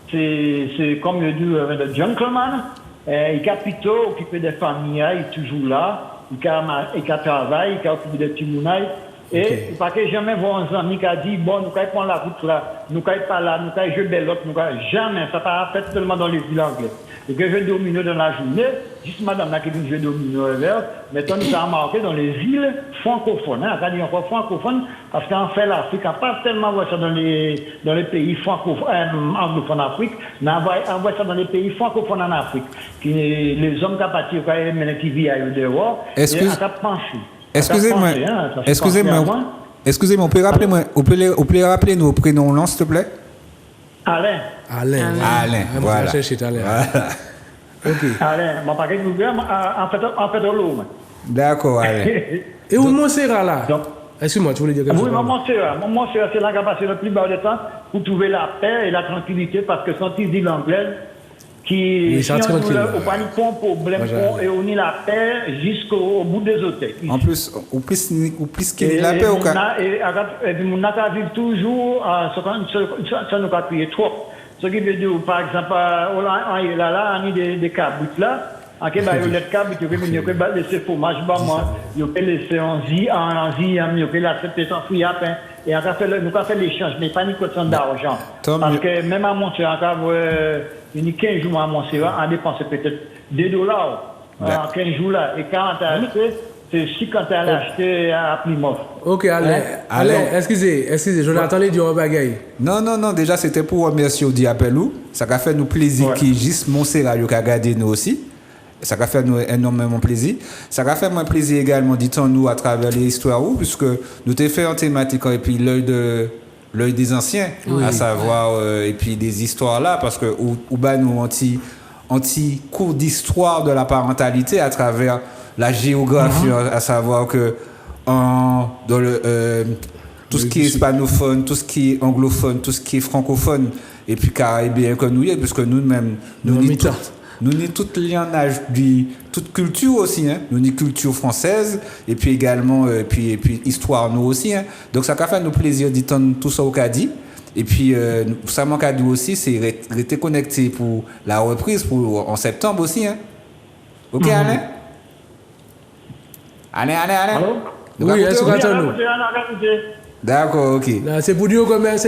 c'est comme le dit le gentleman, il a plutôt occupé des familles, il est toujours là, il a travaillé, il a occupé des petits mounailles. Et parce que jamais voir un ami qui a dit, bon, nous allons prendre la route là, nous allons pas là, nous allons jouer belle l'autre, jamais, ça n'a pas fait seulement dans les villes anglaises. et que je domine dans la journée, juste madame là qui dit je domine vert, maintenant nous avons remarqué dans les îles francophones, hein, on dit encore francophones, parce qu'en fait l'Afrique n'a pas tellement vu ça dans les pays francophones, anglophones en Afrique, mais on voit ça dans les pays francophones en Afrique, les hommes qui partent, qui vivent ailleurs dehors, et on a penché.
Excusez-moi, on peut rappeler nos prénoms là, s'il te plaît?
Alain,
voilà.
Ok.
Alain, mon paquet de Google, en fait, de l'eau.
D'accord, Alain.
Et où Montserrat là? Excuse-moi, tu voulais dire quelque chose?
Oui, Montserrat, c'est là qu'on a passé le plus bas de temps pour trouver la paix et la tranquillité, parce que sans ils l'anglais, qui si on n'a pas un problème et on a la paix jusqu'au bout des hôtels.
En plus, ou plus qu'il y a la paix ou quoi?
Et puis, on a vivre toujours, ça nous a crié trop. Ce qui veut dire, par exemple, on a des cabrites là, en Québec, il y a des cabrites, il y a laisser fromage, il y a laisser en zi, il y a l'accepter sans fruits à pain. Et on a fait l'échange, mais pas ni question d'argent. Parce que même à Montserrat, il y a 15 jours à Montserrat, on dépense peut-être $2 en 15 jours là. Et quand on a acheté, c'est si quand on a acheté à Plymouth.
Ok, Alain, excusez, Jonathan l'a dit un bagaille.
Non, déjà c'était pour remercier au Diapelou. Ça a fait nous plaisir qui juste Montserrat qui a gardé nous aussi. Ça a fait nous énormément plaisir. Ça a fait moi plaisir également, dit-on-nous, à travers les histoires, puisque nous t'ai fait en thématique et puis l'œil des anciens, à savoir, et puis des histoires là, parce que ou bah nous anti cours d'histoire de la parentalité à travers la géographie, à savoir que dans tout ce qui est hispanophone, tout ce qui est anglophone, tout ce qui est francophone, et puis caribéen que nous y est, puisque nous-mêmes, nous sommes toute lignage, toute culture aussi, hein. Nous sommes culture française, et puis également, et puis histoire nous aussi, hein. Donc ça a fait nous plaisir d'entendre tout ça au Cadi. Et puis, ça manque à nous aussi, c'est rester connecté pour la reprise en septembre aussi, hein. Ok, Alain? Alain?
Oui, est-ce qu'on attend nous?
D'accord, ok.
C'est pour dire merci,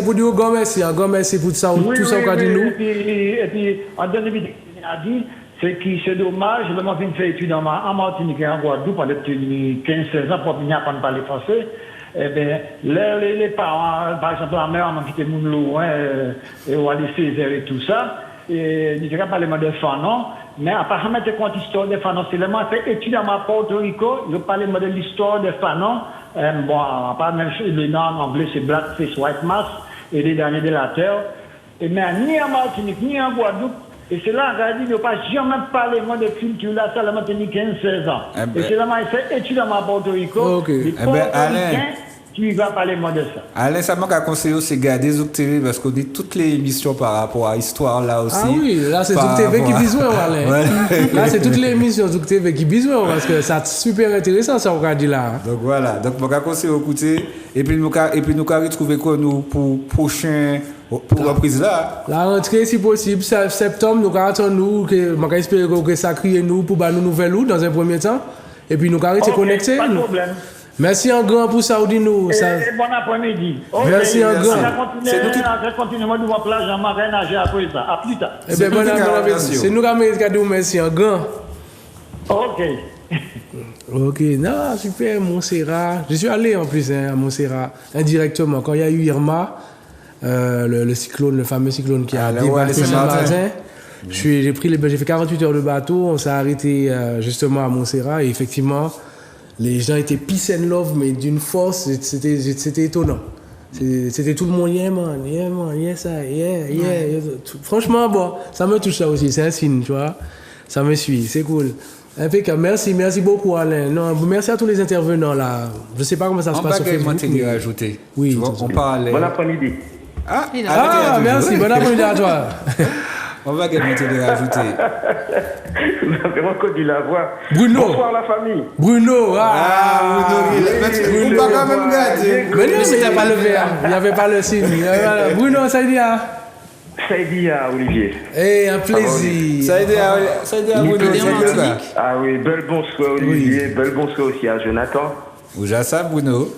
grand merci pour ça, tout ça qu'on a dit nous.
Et puis, en dernier vidéo, a dit, c'est que c'est dommage, je me fait étude en Martinique et en Guadeloupe pendant 15-16 ans pour venir apprendre à parler français. Eh bien, les parents, par exemple, la mère m'a quitté mon loin, et on a laissé et tout ça. Et je ne vais pas parler de Fanon, mais apparemment, c'est quand l'histoire de Fanon, c'est le fait étude à Porto Rico, je parlais de l'histoire de Fanon. Bon, pas même le nom en anglais, c'est Blackface White Mass, et les derniers de la terre. Et mais ni en Martinique, ni en Guadeloupe. Et c'est là qu'on a dit, il ne pas jamais parler de culture là, ça l'a maintenu 15-16 ans. Et c'est là qu'on a fait étude à Porto Rico. Les Portoricains qui va parler de ça.
Alain, ça m'a conseillé aussi garder Zouk TV parce qu'on dit toutes les émissions par rapport à l'histoire là aussi.
Ah oui, là c'est Zouk TV qui besoin, Alain. Là c'est toutes les émissions Zouk TV qui besoin parce que c'est super intéressant ça qu'on a dit là.
Donc voilà, donc je vais conseiller d'écouter et puis nous allons retrouver quoi nous pour prochain. Pour reprise là.
La rentrée, si possible, septembre, nous attendons que espérer que ça crie nous pour nous nouvelles dans un premier temps. Et puis nous allons rester connectés.
Pas de problème.
Merci en grand pour ça, nous.
Bon après-midi.
Merci en grand.
On va continuer à voir plage en marin nager après ça. À plus tard.
Eh bien, bon appétit. C'est nous qui avons merci en grand. Ok, non, super, Montserrat. Je suis allé en plus à Montserrat, indirectement, quand il y a eu Irma. Le cyclone, le fameux cyclone qui a dévasté Saint-Martin. J'ai fait 48 heures de bateau, on s'est arrêté justement à Montserrat et effectivement, les gens étaient peace and love, mais d'une force, c'était étonnant. C'était tout le monde, Franchement, bon, ça me touche ça aussi, c'est un signe, tu vois. Ça me suit, c'est cool. Impeccable. Merci beaucoup Alain. Non, merci à tous les intervenants là. Je ne sais pas comment ça se passe sur Facebook.
Rajouter.
Oui,
on parle.
Bon après-midi.
Merci, bon après-midi à toi.
On va également te rajouter.
Vous avez reconnu la voix.
Bruno.
Bonsoir la famille.
Bruno.
Bruno. On va quand même garder.
Mais non, il n'y a pas le verre. Il n'y avait pas le signe. Bruno, ça dit à
Olivier.
Eh, un plaisir.
Ça dit à Bruno.
Ah oui, bel bonsoir Olivier, bel bonsoir aussi à Jonathan.
Où j'ai ça, Bruno?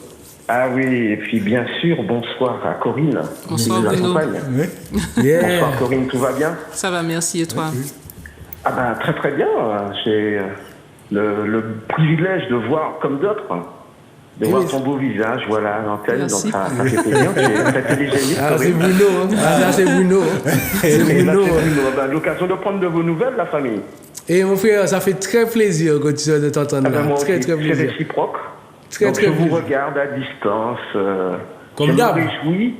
Ah oui, et puis bien sûr, bonsoir à Corinne.
Bonsoir Bruno.
Bonsoir Corinne, tout va bien?
Ça va, merci, et toi?
Ah ben, très très bien. J'ai le privilège de voir comme d'autres, de voir ton beau visage, voilà, à l'antenne. Donc ça fait plaisir. C'est télégénique.
Ah, c'est Bruno. Ah, c'est Bruno. C'est Bruno.
L'occasion de prendre de vos nouvelles, la famille.
Et mon frère, ça fait très plaisir quand tu sois de t'entendre là. Très plaisir.
C'est réciproque.
Très
donc je vous regarde à distance.
Comme d'hab.
Je me réjouis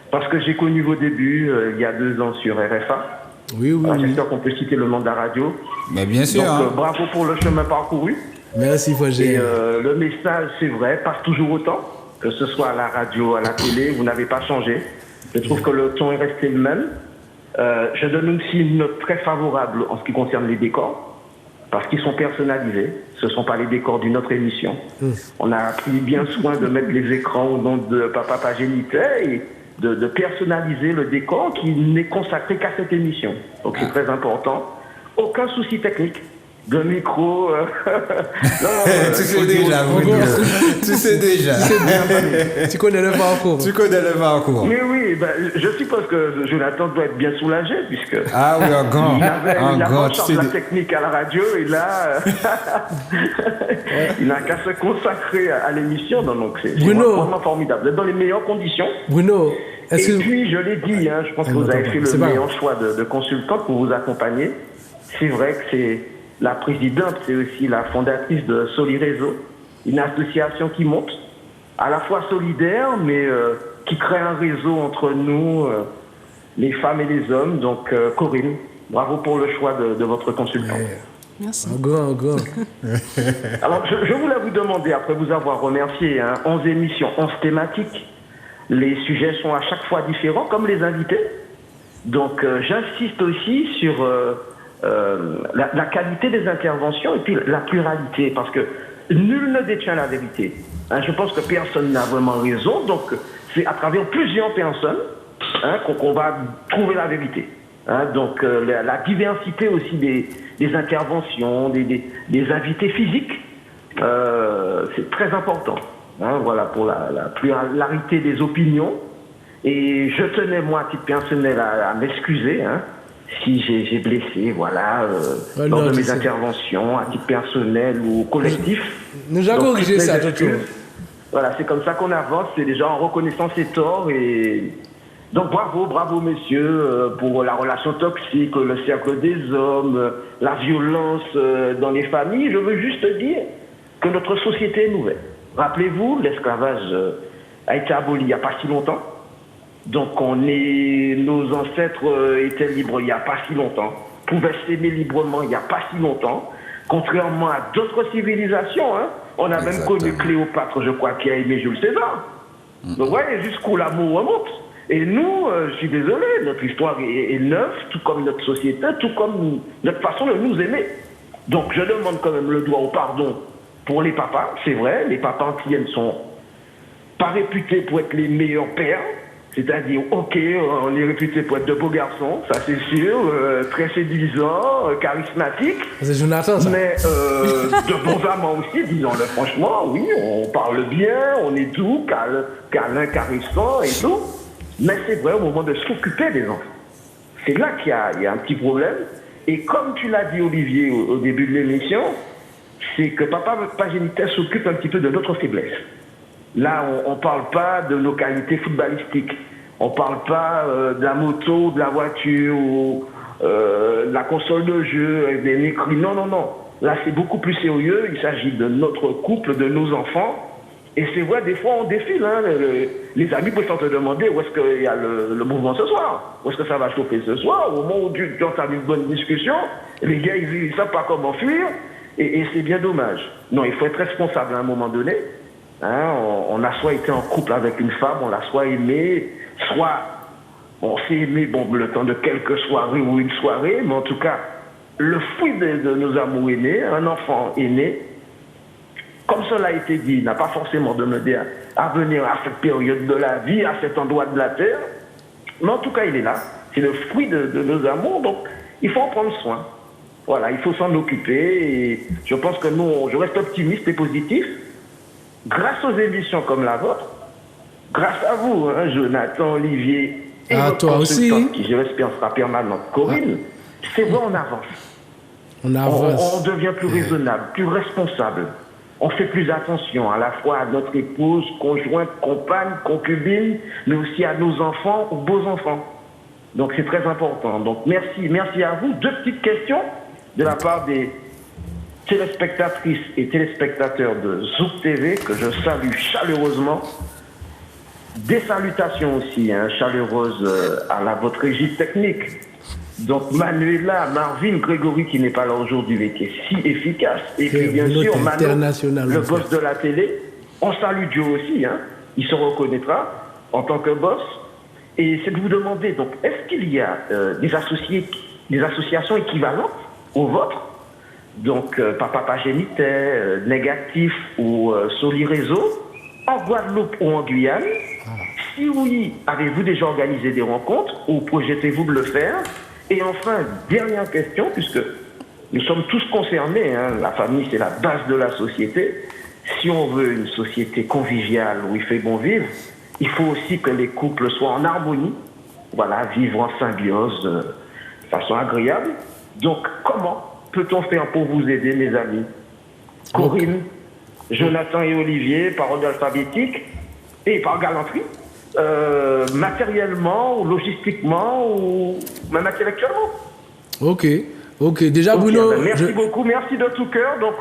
parce que j'ai connu vos débuts il y a 2 ans sur RFA.
Oui.
J'espère qu'on peut citer le nom de la radio.
Mais bien sûr.
Donc bravo pour le chemin parcouru.
Merci, Fogé.
Et le message, c'est vrai, passe toujours autant, que ce soit à la radio, à la télé, vous n'avez pas changé. Je trouve que le ton est resté le même. Je donne aussi une note très favorable en ce qui concerne les décors, parce qu'ils sont personnalisés. Ce ne sont pas les décors d'une autre émission. On a pris bien soin de mettre les écrans au nom de Papa Pagénité et de personnaliser le décor qui n'est consacré qu'à cette émission. Donc c'est très important. Aucun souci technique. De micro.
Tu sais déjà, Bruno. Tu sais déjà.
Tu connais le parcours.
Tu connais le parcours.
Mais oui, je suppose que Jonathan doit être bien soulagé, puisque.
Ah oui, encore.
Il a en charge la technique à la radio, et là, il n'a qu'à se consacrer à l'émission, donc c'est vraiment formidable. Vous êtes dans les meilleures conditions.
Bruno,
et puis, je l'ai dit, je pense que vous avez fait le meilleur choix de consultant pour vous accompagner. C'est vrai que c'est. La présidente, c'est aussi la fondatrice de Soliréseau, une association qui monte, à la fois solidaire, mais qui crée un réseau entre nous, les femmes et les hommes. Donc, Corinne, bravo pour le choix de votre consultant.
Merci.
Un grand.
Alors, je voulais vous demander, après vous avoir remercié, 11 émissions, 11 thématiques. Les sujets sont à chaque fois différents, comme les invités. Donc, j'insiste aussi sur... la qualité des interventions et puis la pluralité, parce que nul ne détient la vérité. Je pense que personne n'a vraiment raison, donc c'est à travers plusieurs personnes qu'on va trouver la vérité. Donc la diversité aussi des interventions, des invités physiques, c'est très important. Voilà, pour la pluralité des opinions. Et je tenais, moi, à titre personnel, à m'excuser, si j'ai blessé, lors de mes interventions, à titre personnel ou collectif.
Nous avons corrigé ça, Toto.
Voilà, c'est comme ça qu'on avance, c'est déjà en reconnaissant ses torts. Et donc bravo messieurs, pour la relation toxique, le cercle des hommes, la violence dans les familles. Je veux juste dire que notre société est nouvelle. Rappelez-vous, l'esclavage a été aboli il n'y a pas si longtemps. Donc nos ancêtres étaient libres il n'y a pas si longtemps, pouvaient s'aimer librement il n'y a pas si longtemps, contrairement à d'autres civilisations. On a même connu Cléopâtre, je crois, qui a aimé Jules César. Donc vous voyez jusqu'où l'amour remonte. Et nous, je suis désolé, notre histoire est neuve, tout comme notre société, tout comme notre façon de nous aimer. Donc je demande quand même le droit au pardon pour les papas, c'est vrai, les papas antillais ne sont pas réputés pour être les meilleurs pères. C'est-à-dire, ok, on est réputé pour être de beaux garçons, ça c'est sûr, très séduisants, charismatiques.
C'est Jonathan, ça.
Mais de bons amants aussi, disons-le franchement, oui, on parle bien, on est doux, câlin, caressant et tout. Mais c'est vrai au moment de s'occuper des enfants. C'est là qu'il y a un petit problème. Et comme tu l'as dit, Olivier, au début de l'émission, c'est que Papa Pagénité s'occupe un petit peu de notre faiblesse. Là, on ne parle pas de nos qualités footballistiques. On ne parle pas de la moto, de la voiture, ou de la console de jeu, avec des écrits. Non. Là, c'est beaucoup plus sérieux. Il s'agit de notre couple, de nos enfants. Et c'est vrai, des fois, on défile. Les amis peuvent te demander où est-ce qu'il y a le mouvement ce soir. Où est-ce que ça va chauffer ce soir. Au moment où tu entends une bonne discussion, les gars, ils ne savent pas comment fuir. Et c'est bien dommage. Non, il faut être responsable à un moment donné. On a soit été en couple avec une femme, on l'a soit aimé, soit on s'est aimé le temps de quelques soirées ou une soirée, mais en tout cas, le fruit de nos amours est né, un enfant est né. Comme cela a été dit, il n'a pas forcément demandé à venir à cette période de la vie, à cet endroit de la terre, mais en tout cas, il est là. C'est le fruit de nos amours, donc il faut en prendre soin. Voilà, il faut s'en occuper et je pense que nous, je reste optimiste et positif. Grâce aux émissions comme la vôtre, grâce à vous, Jonathan, Olivier, et votre
toi
consultante,
aussi,
qui je l'espère sera permanente, Corinne, c'est vrai, on avance.
On avance.
On devient plus raisonnable, plus responsable. On fait plus attention à la fois à notre épouse, conjointe, compagne, concubine, mais aussi à nos enfants ou beaux-enfants. Donc c'est très important. Donc merci à vous. 2 petites questions de la part des téléspectatrices et téléspectateurs de Zouk TV que je salue chaleureusement. Des salutations aussi chaleureuses à votre régie technique. Donc Manuela, Marvin, Grégory qui n'est pas là aujourd'hui mais qui est si efficace. Et puis bien sûr Mano, le boss de la télé. On salue Joe aussi, il se reconnaîtra en tant que boss. Et c'est de vous demander, donc, est-ce qu'il y a des associations équivalentes aux vôtres? Donc Papa Géniteur, Négatif ou Soli Réseau, en Guadeloupe ou en Guyane? Si oui, avez-vous déjà organisé des rencontres ou projetez-vous de le faire? Et enfin, dernière question, puisque nous sommes tous concernés, la famille c'est la base de la société. Si on veut une société conviviale où il fait bon vivre, il faut aussi que les couples soient en harmonie, vivre en symbiose de façon agréable. Donc comment peut-on faire pour vous aider, mes amis? Corinne, Jonathan et Olivier, par ordre alphabétique et par galanterie, matériellement, ou logistiquement, ou même intellectuellement.
Ok. Déjà, Bruno...
merci beaucoup, merci de tout cœur. Donc,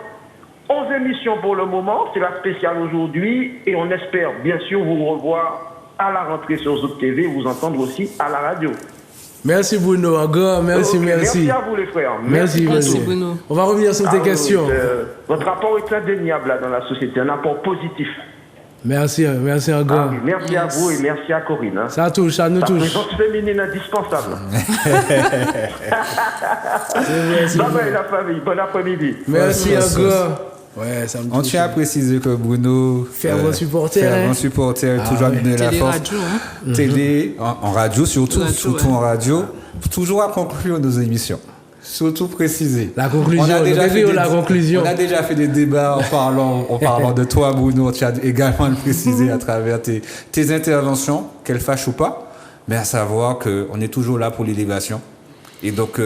11 émissions pour le moment, c'est la spéciale aujourd'hui, et on espère bien sûr vous revoir à la rentrée sur Zouk TV, vous entendre aussi à la radio.
Merci Bruno, encore merci.
Merci à vous les frères.
Merci Bruno. On va revenir sur tes questions.
Votre rapport est indéniable dans la société, un apport positif.
Merci encore.
Merci à vous et merci à Corinne.
Ça touche, ça nous touche.
La présence féminine indispensable. Bye bye la famille, bon après-midi.
Merci encore. Ouais, ça me touche.
On tient à préciser que Bruno,
fervent supporter,
toujours donner la force. Télé, en radio surtout en radio, toujours à conclure nos émissions. Surtout préciser.
La conclusion. On
a déjà fait des débats en parlant de toi, Bruno. Tu as également le précisé à travers tes interventions, qu'elles fâchent ou pas, mais à savoir qu'on est toujours là pour l'élévation. Et donc,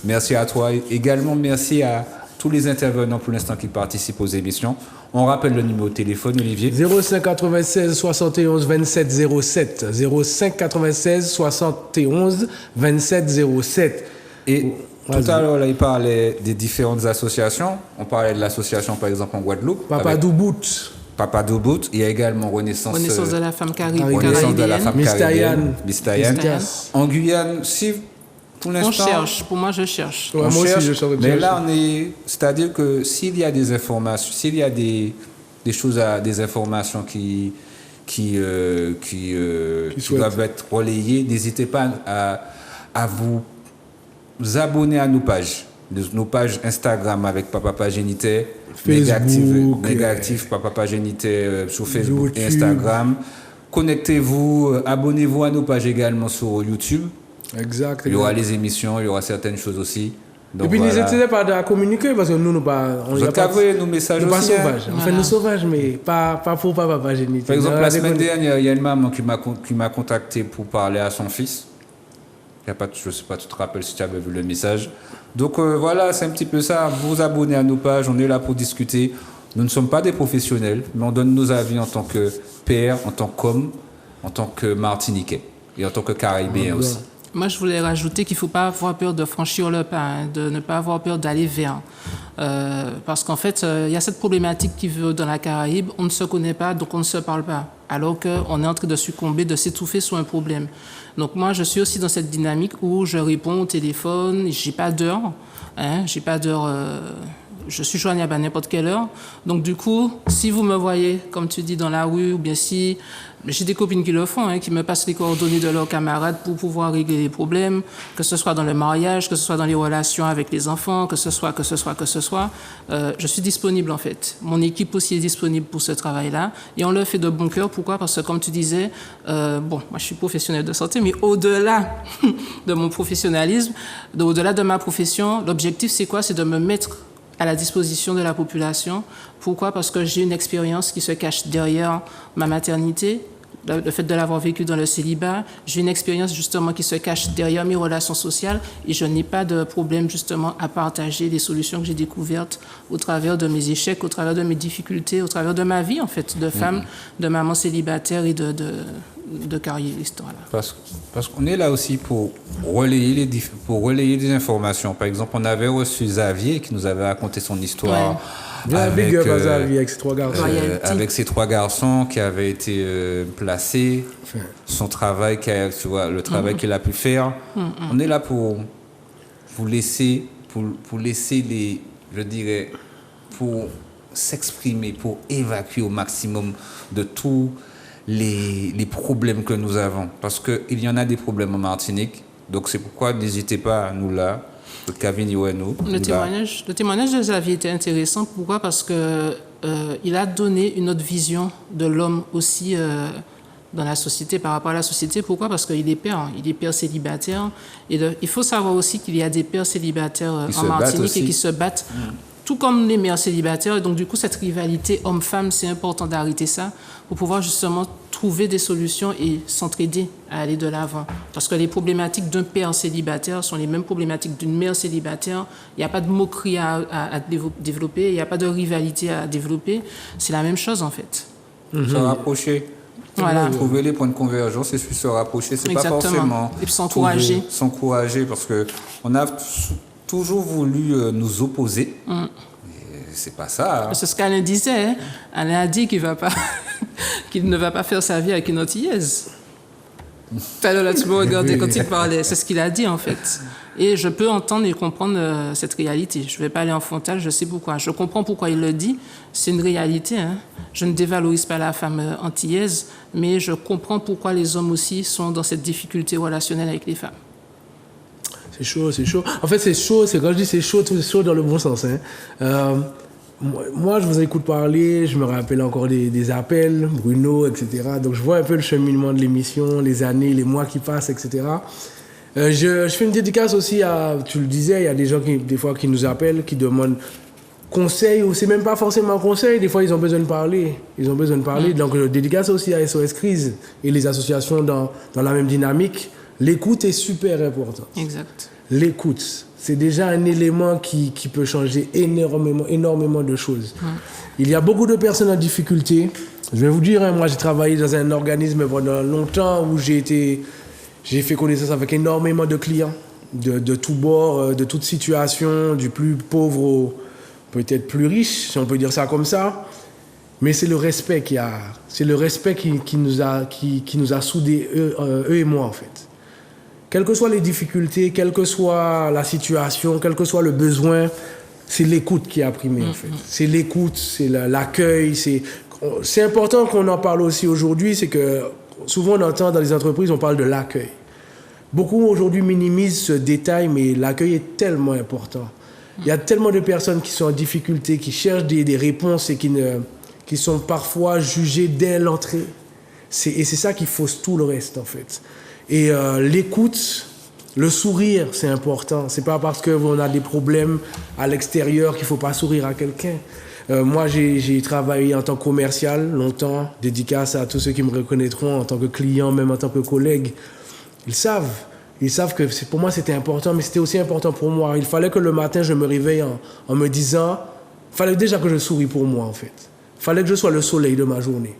merci à toi. Également, merci à tous les intervenants pour l'instant qui participent aux émissions. On rappelle le numéro de téléphone, Olivier.
05 96 71 27 07. 05 96 71 27 07.
Et tout à l'heure, là, il parlait des différentes associations. On parlait de l'association, par exemple, en Guadeloupe.
Papa Doubout.
Il y a également Renaissance
de la femme caribéenne.
Renaissance de la femme caribéenne. Mistayan.
En
Guyane, si pour l'instant...
On cherche. Pour moi, je cherche.
Ouais, moi aussi, je cherche.
Mais là, c'est-à-dire que s'il y a des informations, s'il y a des choses, des informations qui doivent être relayées, n'hésitez pas à vous abonner à nos pages Instagram avec Papa Pagénité, Négatif Papa Pagénité sur Facebook et Instagram. Connectez-vous, abonnez-vous à nos pages également sur YouTube.
Exact.
Il y aura les émissions, il y aura certaines choses aussi.
Donc, et puis n'hésitez pas à communiquer parce que nous pas.
On n'a pas envoyé nos messages
nous
aussi.
Pas sauvages.
Voilà.
Enfin, nous sauvages, mais pas pour Papa Pagénité.
Par exemple, la semaine dernière, il y a une maman qui m'a contacté pour parler à son fils. Je ne sais pas, tu te rappelles si tu avais vu le message. Donc voilà, c'est un petit peu ça. Vous abonnez à nos pages, on est là pour discuter. Nous ne sommes pas des professionnels, mais on donne nos avis en tant que père, en tant qu'homme, en tant que Martiniquais et en tant que Caribéen aussi.
Moi, je voulais rajouter qu'il ne faut pas avoir peur de franchir le pas, de ne pas avoir peur d'aller vers. Parce qu'en fait, il y a cette problématique qui veut dans la Caraïbe, on ne se connaît pas, donc on ne se parle pas. Alors qu'on est en train de succomber, de s'étouffer sur un problème. Donc moi, je suis aussi dans cette dynamique où je réponds au téléphone, j'ai pas d'heure, je suis joignable à n'importe quelle heure. Donc du coup, si vous me voyez, comme tu dis, dans la rue, ou bien si... J'ai des copines qui le font, qui me passent les coordonnées de leurs camarades pour pouvoir régler les problèmes, que ce soit dans le mariage, que ce soit dans les relations avec les enfants, que ce soit. Je suis disponible en fait. Mon équipe aussi est disponible pour ce travail-là. Et on le fait de bon cœur. Pourquoi ? Parce que comme tu disais, moi je suis professionnelle de santé, mais au-delà de mon professionnalisme, au-delà de ma profession, l'objectif c'est quoi ? C'est de me mettre à la disposition de la population. Pourquoi ? Parce que j'ai une expérience qui se cache derrière ma maternité, le fait de l'avoir vécu dans le célibat. J'ai une expérience justement qui se cache derrière mes relations sociales et je n'ai pas de problème justement à partager les solutions que j'ai découvertes au travers de mes échecs, au travers de mes difficultés, au travers de ma vie en fait, de femme, de maman célibataire et de carriériste. Voilà.
Parce qu'on est là aussi pour relayer des informations. Par exemple, on avait reçu Xavier qui nous avait raconté son histoire.
Ouais.
Avec,
avec ses 3 garçons.
Avec ses 3 garçons qui avaient été placés, son travail, tu vois, le travail qu'il a pu faire. On est là pour laisser les, je dirais, pour s'exprimer, pour évacuer au maximum de tous les problèmes que nous avons. Parce qu'il y en a des problèmes en Martinique. Donc c'est pourquoi n'hésitez pas à nous là. Le
témoignage de Xavier était intéressant. Pourquoi? Parce que il a donné une autre vision de l'homme aussi dans la société, par rapport à la société. Pourquoi? Parce qu'il est père célibataire. Et il faut savoir aussi qu'il y a des pères célibataires en Martinique et qui se battent, tout comme les mères célibataires. Et donc du coup, cette rivalité homme-femme, c'est important d'arrêter ça pour pouvoir justement trouver des solutions et s'entraider à aller de l'avant. Parce que les problématiques d'un père célibataire sont les mêmes problématiques d'une mère célibataire. Il n'y a pas de moquerie à développer, il n'y a pas de rivalité à développer. C'est la même chose en fait.
Se rapprocher.
Voilà.
Trouver les points de convergence et puis se rapprocher. C'est pas forcément...
Et puis s'encourager.
S'encourager parce qu'on a toujours voulu nous opposer. C'est pas ça.
C'est ce qu'Alain disait. Hein. Alain a dit qu'il ne va pas faire sa vie avec une antillaise. Alors là, tu me regardais quand il parlait. C'est ce qu'il a dit, en fait. Et je peux entendre et comprendre cette réalité. Je ne vais pas aller en frontal, je sais pourquoi. Je comprends pourquoi il le dit. C'est une réalité. Hein. Je ne dévalorise pas la femme antillaise, mais je comprends pourquoi les hommes aussi sont dans cette difficulté relationnelle avec les femmes.
C'est chaud, c'est chaud. En fait, c'est chaud, c'est quand je dis c'est chaud dans le bon sens. Hein. Moi, je vous écoute parler, je me rappelle encore des appels, Bruno, etc. Donc, je vois un peu le cheminement de l'émission, les années, les mois qui passent, etc. Je fais une dédicace aussi à, tu le disais, il y a des gens des fois qui nous appellent, qui demandent conseil, ou c'est même pas forcément conseil, des fois ils ont besoin de parler. Donc, dédicace aussi à SOS Crise et les associations dans la même dynamique. L'écoute est super importante.
Exact.
L'écoute, c'est déjà un élément qui peut changer énormément de choses. Il y a beaucoup de personnes en difficulté. Je vais vous dire, hein, moi j'ai travaillé dans un organisme pendant longtemps où j'ai fait connaissance avec énormément de clients de tous bords, de toutes situations, du plus pauvre au peut-être plus riche, si on peut dire ça comme ça. Mais c'est le respect c'est le respect qui nous a soudés, eux et moi en fait. Quelles que soient les difficultés, quelle que soit la situation, quel que soit le besoin, c'est l'écoute qui a primé en fait. C'est l'écoute, c'est l'accueil. C'est important qu'on en parle aussi aujourd'hui, c'est que souvent on entend dans les entreprises, on parle de l'accueil. Beaucoup aujourd'hui minimisent ce détail, mais l'accueil est tellement important. Il y a tellement de personnes qui sont en difficulté, qui cherchent des réponses et qui sont parfois jugées dès l'entrée. Et c'est ça qui fausse tout le reste en fait. Et l'écoute, le sourire, c'est important. C'est pas parce qu'on a des problèmes à l'extérieur qu'il faut pas sourire à quelqu'un. Moi, j'ai travaillé en tant que commercial longtemps, dédicace à tous ceux qui me reconnaîtront en tant que client, même en tant que collègue. Ils savent que pour moi c'était important, mais c'était aussi important pour moi. Il fallait que le matin je me réveille en me disant, il fallait déjà que je souris pour moi en fait. Il fallait que je sois le soleil de ma journée.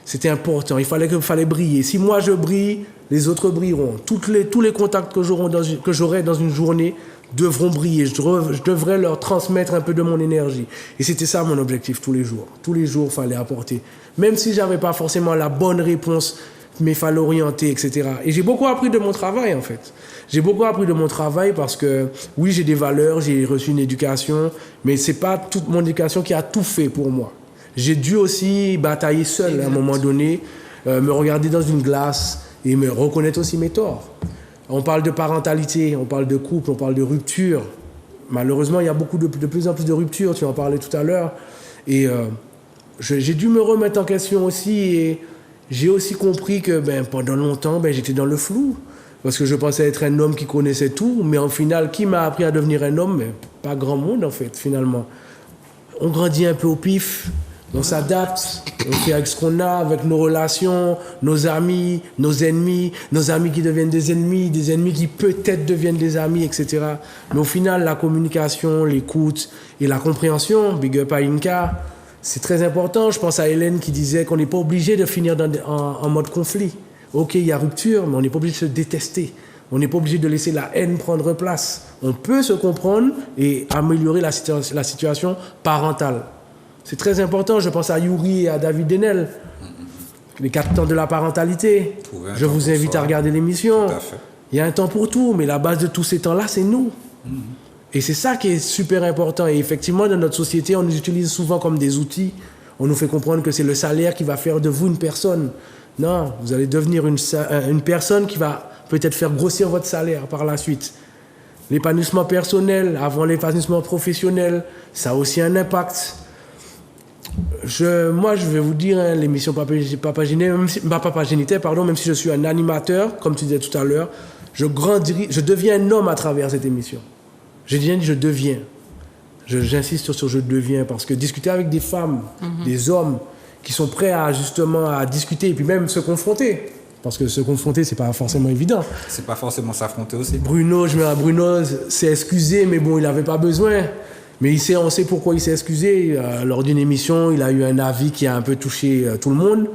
C'était important, il fallait briller. Si moi je brille, les autres brilleront. Tous les contacts que j'aurai dans une journée devront briller. Je devrais leur transmettre un peu de mon énergie. Et c'était ça mon objectif tous les jours. Tous les jours, il fallait apporter. Même si je n'avais pas forcément la bonne réponse, mais il fallait orienter, etc. Et j'ai beaucoup appris de mon travail, en fait. J'ai beaucoup appris de mon travail parce que, oui, j'ai des valeurs, j'ai reçu une éducation, mais ce n'est pas toute mon éducation qui a tout fait pour moi. J'ai dû aussi batailler seul à un moment donné, me regarder dans une glace et me reconnaître aussi mes torts. On parle de parentalité, on parle de couple, on parle de rupture. Malheureusement, il y a de plus en plus de ruptures, tu en parlais tout à l'heure. Et j'ai dû me remettre en question aussi et j'ai aussi compris que pendant longtemps, j'étais dans le flou. Parce que je pensais être un homme qui connaissait tout, mais en final, qui m'a appris à devenir un homme? Pas grand monde, en fait, finalement. On grandit un peu au pif. On s'adapte, on fait avec ce qu'on a, avec nos relations, nos amis, nos ennemis qui deviennent des ennemis qui peut-être deviennent des amis, etc. Mais au final, la communication, l'écoute et la compréhension, big up à Inca, c'est très important. Je pense à Hélène qui disait qu'on n'est pas obligé de finir en mode conflit. Ok, il y a rupture, mais on n'est pas obligé de se détester. On n'est pas obligé de laisser la haine prendre place. On peut se comprendre et améliorer la situation parentale. C'est très important. Je pense à Yuri et à David Denel. Les 4 temps de la parentalité. Je vous invite à regarder l'émission. Il y a un temps pour tout, mais la base de tous ces temps-là, c'est nous. Et c'est ça qui est super important. Et effectivement, dans notre société, on nous utilise souvent comme des outils. On nous fait comprendre que c'est le salaire qui va faire de vous une personne. Non, vous allez devenir une personne qui va peut-être faire grossir votre salaire par la suite. L'épanouissement personnel avant l'épanouissement professionnel, ça a aussi un impact. Moi, je vais vous dire, hein, l'émission Papa Génitaire, même si je suis un animateur, comme tu disais tout à l'heure, je deviens un homme à travers cette émission. Je deviens. J'insiste sur je deviens, parce que discuter avec des femmes, des hommes qui sont prêts à discuter et puis même se confronter. Parce que se confronter, c'est pas forcément évident.
C'est pas forcément s'affronter aussi.
Bruno s'est excusé, mais bon, il n'avait pas besoin. Mais on sait pourquoi il s'est excusé. Lors d'une émission, il a eu un avis qui a un peu touché tout le monde.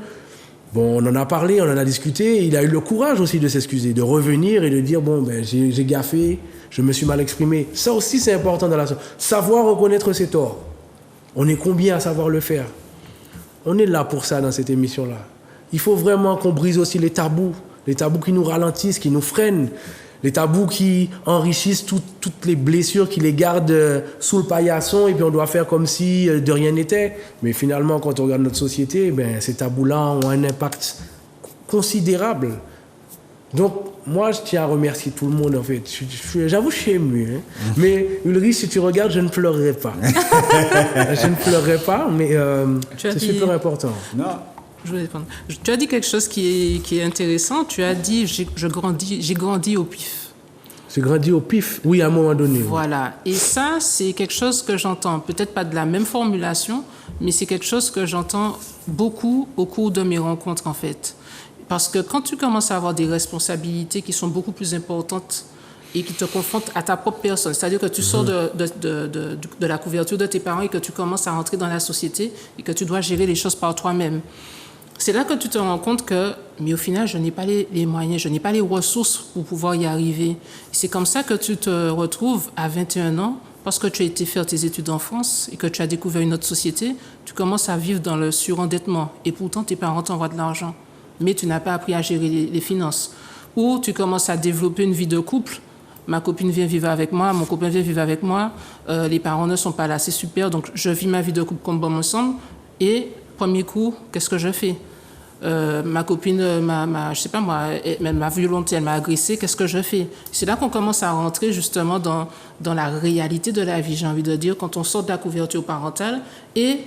Bon, on en a parlé, on en a discuté. Il a eu le courage aussi de s'excuser, de revenir et de dire, bon, j'ai gaffé, je me suis mal exprimé. Ça aussi, c'est important dans la société. Savoir reconnaître ses torts. On est combien à savoir le faire? On est là pour ça dans cette émission-là. Il faut vraiment qu'on brise aussi les tabous qui nous ralentissent, qui nous freinent, les tabous qui enrichissent toutes les blessures, qui les gardent sous le paillasson, et puis on doit faire comme si de rien n'était. Mais finalement, quand on regarde notre société, ces tabous-là ont un impact considérable. Donc, moi, je tiens à remercier tout le monde, en fait. J'avoue, je suis ému. Hein. Mais Ulrich, si tu regardes, je ne pleurerai pas. Je ne pleurerai pas, mais c'est super important.
Non.
Je voulais répondre. Tu as dit quelque chose qui est intéressant. Tu as dit j'ai grandi au pif.
J'ai grandi au pif, oui, à un moment donné.
Voilà. Et ça, c'est quelque chose que j'entends, peut-être pas de la même formulation, mais c'est quelque chose que j'entends beaucoup au cours de mes rencontres, en fait. Parce que quand tu commences à avoir des responsabilités qui sont beaucoup plus importantes et qui te confrontent à ta propre personne, c'est-à-dire que tu sors de la couverture de tes parents et que tu commences à rentrer dans la société et que tu dois gérer les choses par toi-même. C'est là que tu te rends compte que, mais au final, je n'ai pas les moyens, je n'ai pas les ressources pour pouvoir y arriver. Et c'est comme ça que tu te retrouves à 21 ans, parce que tu as été faire tes études en France et que tu as découvert une autre société, tu commences à vivre dans le surendettement. Et pourtant, tes parents t'envoient de l'argent, mais tu n'as pas appris à gérer les finances. Ou tu commences à développer une vie de couple. Ma copine vient vivre avec moi, mon copain vient vivre avec moi, les parents ne sont pas là, c'est super, donc je vis ma vie de couple comme bon me semble. Et premier coup, qu'est-ce que je fais? Ma copine je sais pas moi, elle m'a violenté, elle m'a agressé, qu'est-ce que je fais? C'est là qu'on commence à rentrer justement dans la réalité de la vie, j'ai envie de dire, quand on sort de la couverture parentale. Et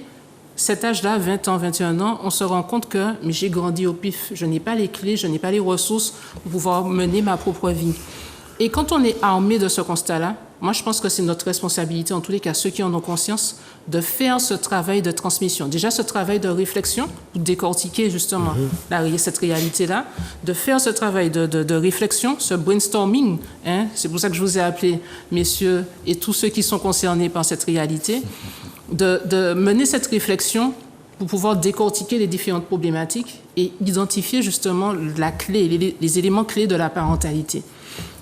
cet âge-là, 20 ans, 21 ans, on se rend compte que mais j'ai grandi au pif, je n'ai pas les clés, je n'ai pas les ressources pour pouvoir mener ma propre vie. Et quand on est armé de ce constat-là, moi je pense que c'est notre responsabilité, en tous les cas ceux qui en ont conscience, de faire ce travail de transmission. Déjà ce travail de réflexion, pour décortiquer justement cette réalité-là, de faire ce travail de réflexion, ce brainstorming, hein, c'est pour ça que je vous ai appelé, messieurs, et tous ceux qui sont concernés par cette réalité, de mener cette réflexion pour pouvoir décortiquer les différentes problématiques et identifier justement la clé, les éléments clés de la parentalité.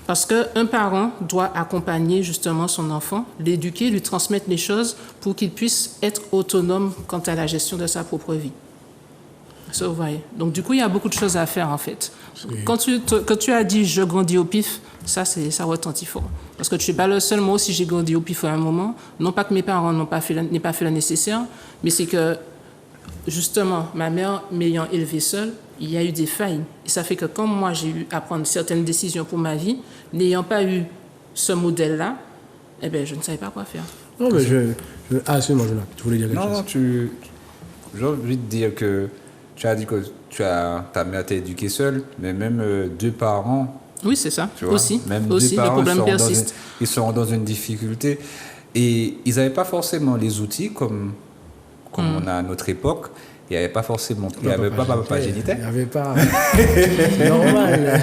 Parce qu'un parent doit accompagner justement son enfant, l'éduquer, lui transmettre les choses pour qu'il puisse être autonome quant à la gestion de sa propre vie. Ça, vous voyez. Donc, du coup, il y a beaucoup de choses à faire, en fait. Oui. Quand tu as dit « je grandis au pif », ça retentit fort. Parce que tu n'es pas le seul. Moi aussi, j'ai grandi au pif à un moment. Non pas que mes parents n'aient pas fait le nécessaire, mais c'est que, justement, ma mère m'ayant élevée seule, il y a eu des failles. Et ça fait que quand moi, j'ai eu à prendre certaines décisions pour ma vie, n'ayant pas eu ce modèle-là, eh bien, je ne savais pas quoi faire.
Non, mais excuse-moi, tu voulais dire quelque chose.
Non, j'ai envie de dire que tu as dit que ta mère t'a éduqué seule, mais même deux parents...
Oui, c'est ça,
tu vois,
aussi.
Même
aussi,
deux parents,
le problème persiste.
Ils sont dans une difficulté. Et ils n'avaient pas forcément les outils comme comme on a à notre époque, il n'y avait pas forcément, il n'y avait pas papa géniteur.
Il n'y avait pas. C'est normal.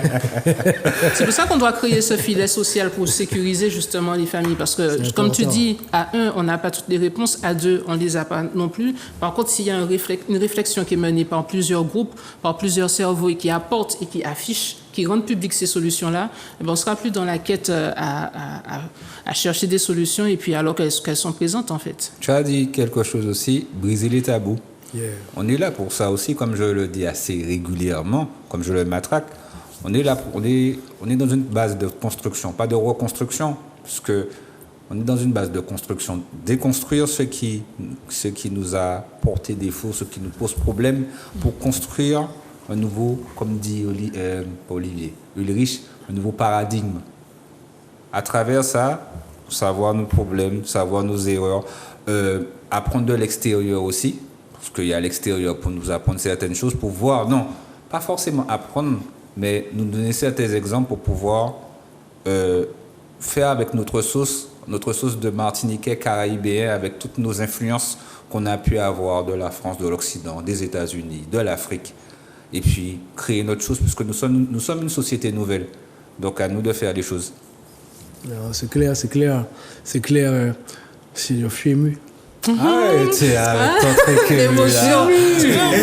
C'est pour ça qu'on doit créer ce filet social pour sécuriser justement les familles. Parce que, comme tu dis, à 1, on n'a pas toutes les réponses, à 2, on ne les a pas non plus. Par contre, s'il y a une réflexion qui est menée par plusieurs groupes, par plusieurs cerveaux et qui apportent et qui affichent, qui rendent publiques ces solutions-là, eh bien, on ne sera plus dans la quête à chercher des solutions et puis alors qu'elles sont présentes en fait.
Tu as dit quelque chose aussi, briser les tabous.
Yeah.
On est là pour ça aussi, comme je le dis assez régulièrement, comme je le matraque. On est là, on est dans une base de construction, pas de reconstruction, parce que on est dans une base de construction. Déconstruire ce qui nous a porté défaut, ce qui nous pose problème, pour construire un nouveau, comme dit Ulrich, un nouveau paradigme. À travers ça, savoir nos problèmes, savoir nos erreurs, apprendre de l'extérieur aussi. Parce qu'il y a à l'extérieur pour nous apprendre certaines choses, pour voir, non, pas forcément apprendre, mais nous donner certains exemples pour pouvoir faire avec notre sauce de Martiniquais, Caraïbéen, avec toutes nos influences qu'on a pu avoir de la France, de l'Occident, des États-Unis, de l'Afrique, et puis créer notre chose, puisque nous sommes une société nouvelle. Donc à nous de faire des choses.
C'est clair. Je suis ému.
C'est avec ton truc
l'émotion. Tu veux un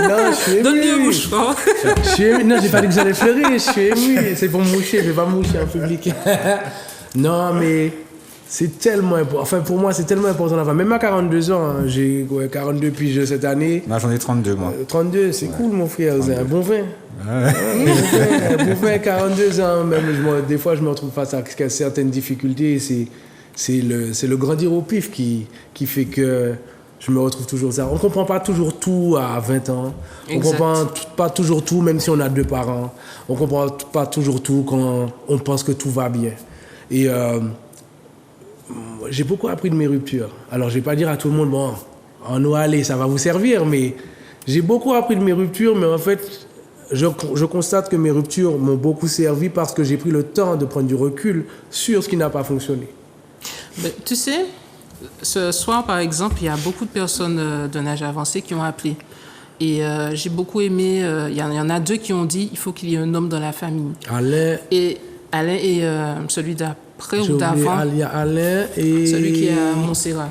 Non, je suis ému.
Donne-lui un mouchoir.
Je suis ému. Non, j'ai pas dit que j'allais pleurer. Je suis ému. C'est pour me moucher. Je vais pas me moucher en public. Non, mais c'est tellement important. Enfin, pour moi, c'est tellement important d'avoir. Même à 42 ans, hein, j'ai 42 piges cette année.
Moi, j'en ai 32, moi.
32, c'est cool, mon frère. Vous avez un bon vin. Un bon vin, 42 ans. Même, des fois, je me retrouve face à certaines difficultés. C'est le grandir au pif qui fait que je me retrouve toujours ça. On ne comprend pas toujours tout à 20 ans. On ne comprend pas toujours tout, même si on a 2 parents. On ne comprend pas toujours tout quand on pense que tout va bien. Et j'ai beaucoup appris de mes ruptures. Alors, je ne vais pas dire à tout le monde, bon, en eau allez, ça va vous servir, mais j'ai beaucoup appris de mes ruptures, mais en fait, je constate que mes ruptures m'ont beaucoup servi parce que j'ai pris le temps de prendre du recul sur ce qui n'a pas fonctionné.
Mais, tu sais, ce soir, par exemple, il y a beaucoup de personnes d'un âge avancé qui ont appelé. Et j'ai beaucoup aimé, il y en a 2 qui ont dit il faut qu'il y ait un homme dans la famille. Alain et celui d'après ou d'avant.
Il y a Alain et...
Celui qui est à Montserrat.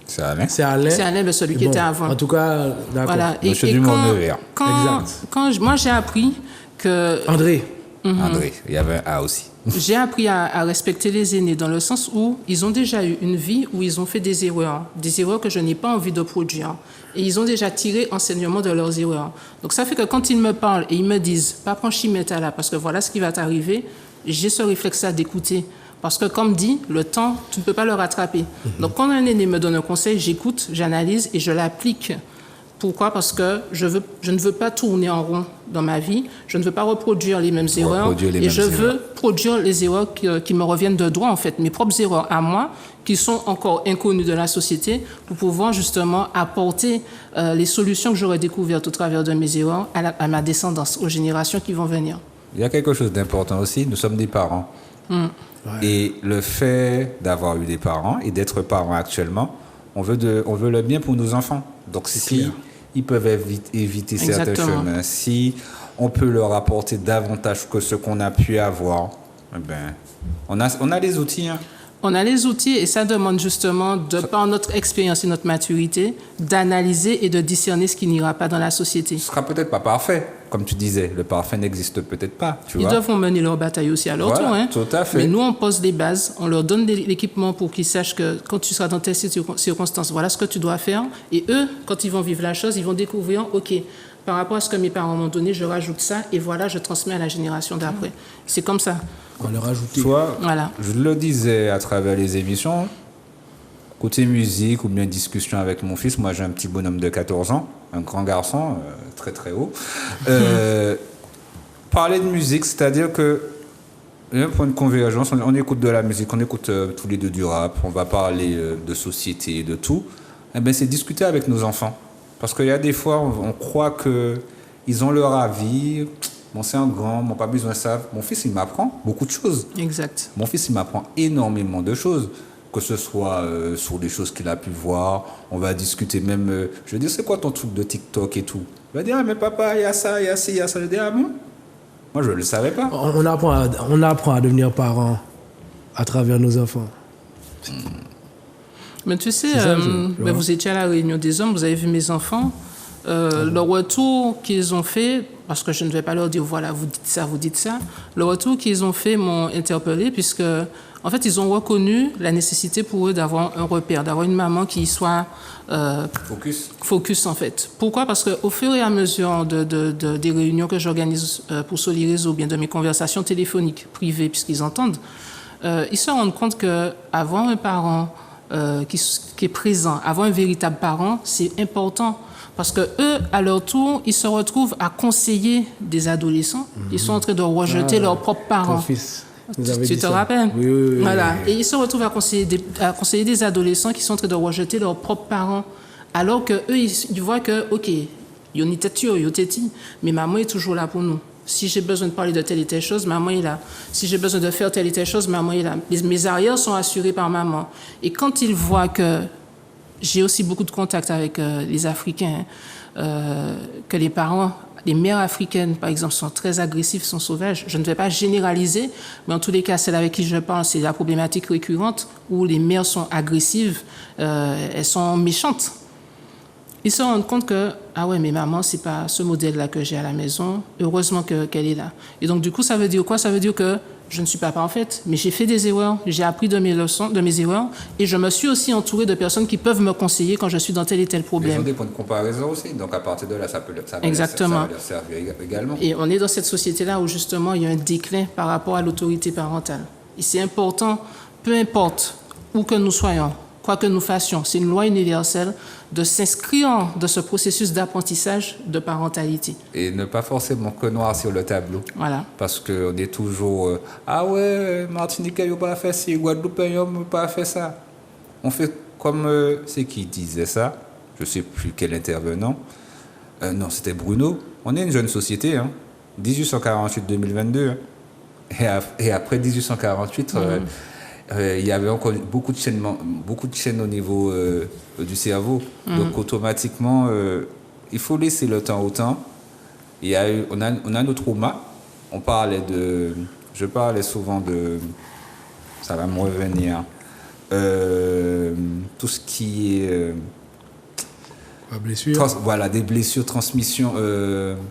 C'est Alain.
C'est Alain.
C'est Alain, celui qui était avant.
En tout cas, d'accord.
Voilà.
Monsieur Dumont-Nevers.
Quand moi j'ai appris que...
André,
il y avait un A aussi.
J'ai appris à respecter les aînés dans le sens où ils ont déjà eu une vie où ils ont fait des erreurs que je n'ai pas envie de produire. Et ils ont déjà tiré enseignement de leurs erreurs. Donc ça fait que quand ils me parlent et ils me disent « pas prendre chimeta là parce que voilà ce qui va t'arriver », j'ai ce réflexe-là d'écouter. Parce que comme dit, le temps, tu ne peux pas le rattraper. Donc quand un aîné me donne un conseil, j'écoute, j'analyse et je l'applique. Pourquoi ? Parce que je ne veux pas tourner en rond dans ma vie, je ne veux pas reproduire les mêmes erreurs et je veux produire les erreurs qui me reviennent de droit, en fait, mes propres erreurs à moi, qui sont encore inconnues de la société, pour pouvoir justement apporter les solutions que j'aurais découvertes au travers de mes erreurs à ma descendance, aux générations qui vont venir.
Il y a quelque chose d'important aussi, nous sommes des parents. Et le fait d'avoir eu des parents et d'être parents actuellement, on veut le bien pour nos enfants. Donc si ils peuvent éviter certains chemins, si on peut leur apporter davantage que ce qu'on a pu avoir, eh ben, on a les outils. Hein.
On a les outils et ça demande justement, de par notre expérience et notre maturité, d'analyser et de discerner ce qui n'ira pas dans la société.
Ce sera peut-être pas parfait, comme tu disais. Le parfait n'existe peut-être pas.
Ils devront mener leur bataille aussi à leur tour. Hein.
Tout à fait.
Mais nous, on pose des bases, on leur donne l'équipement pour qu'ils sachent que quand tu seras dans telle circonstance, voilà ce que tu dois faire. Et eux, quand ils vont vivre la chose, ils vont découvrir, OK, par rapport à ce que mes parents m'ont donné, je rajoute ça et voilà, je transmets à la génération d'après. C'est comme ça.
On va le rajouter.
Voilà.
Je le disais à travers les émissions, côté musique ou bien discussion avec mon fils, moi j'ai un petit bonhomme de 14 ans, un grand garçon, très très haut. Parler de musique, c'est-à-dire que, il y a un point de convergence, on écoute de la musique, on écoute tous les 2 du rap, on va parler de société, de tout. Eh bien, c'est discuter avec nos enfants. Parce qu'il y a des fois, on croit qu'ils ont leur avis. Bon, c'est un grand, mon pas besoin de ça. Mon fils, il m'apprend beaucoup de choses.
Exact.
Mon fils, il m'apprend énormément de choses. que ce soit sur des choses qu'il a pu voir. On va discuter même, je vais dire, c'est quoi ton truc de TikTok et tout? Il va dire, ah, mais papa, il y a ça, il y a ci, il y a ça. Je vais dire, ah bon? Moi, je ne le savais pas.
On apprend à devenir parents à travers nos enfants.
Mais tu sais, vous étiez à la réunion des hommes, vous avez vu mes enfants. Le retour qu'ils ont fait, parce que je ne vais pas leur dire, voilà, vous dites ça. Le retour qu'ils ont fait m'ont interpellé, puisque, en fait, ils ont reconnu la nécessité pour eux d'avoir un repère, d'avoir une maman qui soit focus, en fait. Pourquoi? Parce qu'au fur et à mesure des réunions que j'organise pour Soliris ou bien de mes conversations téléphoniques privées, puisqu'ils entendent, ils se rendent compte qu'avoir un parent qui est présent, avoir un véritable parent, c'est important. Parce que eux, à leur tour, ils se retrouvent à conseiller des adolescents. Ils sont en train de rejeter leurs propres parents.
Ton fils.
Tu te rappelles?
Oui.
Voilà. Et ils se retrouvent à conseiller des adolescents qui sont en train de rejeter leurs propres parents. Alors qu'eux, ils voient que, OK, yon teti, mais maman est toujours là pour nous. Si j'ai besoin de parler de telle et telle chose, maman est là. Si j'ai besoin de faire telle et telle chose, maman est là. Mes arrières sont assurées par maman. Et quand ils voient que j'ai aussi beaucoup de contacts avec les Africains, que les parents, les mères africaines, par exemple, sont très agressives, sont sauvages. Je ne vais pas généraliser, mais en tous les cas, celles avec qui je parle, c'est la problématique récurrente où les mères sont agressives, elles sont méchantes. Ils se rendent compte que, ah ouais, mais maman, c'est pas ce modèle-là que j'ai à la maison. Heureusement qu'elle est là. Et donc, du coup, ça veut dire quoi? Ça veut dire que je ne suis pas parfaite, mais j'ai fait des erreurs, j'ai appris de mes leçons, de mes erreurs, et je me suis aussi entourée de personnes qui peuvent me conseiller quand je suis dans tel et tel problème.
Ils ont des points de comparaison aussi, donc à partir de là, ça va leur servir également.
Et on est dans cette société-là où justement il y a un déclin par rapport à l'autorité parentale. Et c'est important, peu importe où que nous soyons, quoi que nous fassions, c'est une loi universelle de s'inscrire dans ce processus d'apprentissage de parentalité.
Et ne pas forcément que noir sur le tableau.
Voilà.
Parce qu'on est toujours ah ouais, Martinique n'a pas fait ci, Guadeloupe n'a pas fait ça. On fait comme c'est qui disait ça, je ne sais plus quel intervenant. Non, c'était Bruno. On est une jeune société, hein. 1848-2022. Hein. Et après 1848, il y avait encore beaucoup de chaînes au niveau du cerveau. Donc automatiquement, il faut laisser le temps au temps. On a nos traumas. Je parlais souvent de... Ça va me revenir. Tout ce qui est... des blessures, transmission,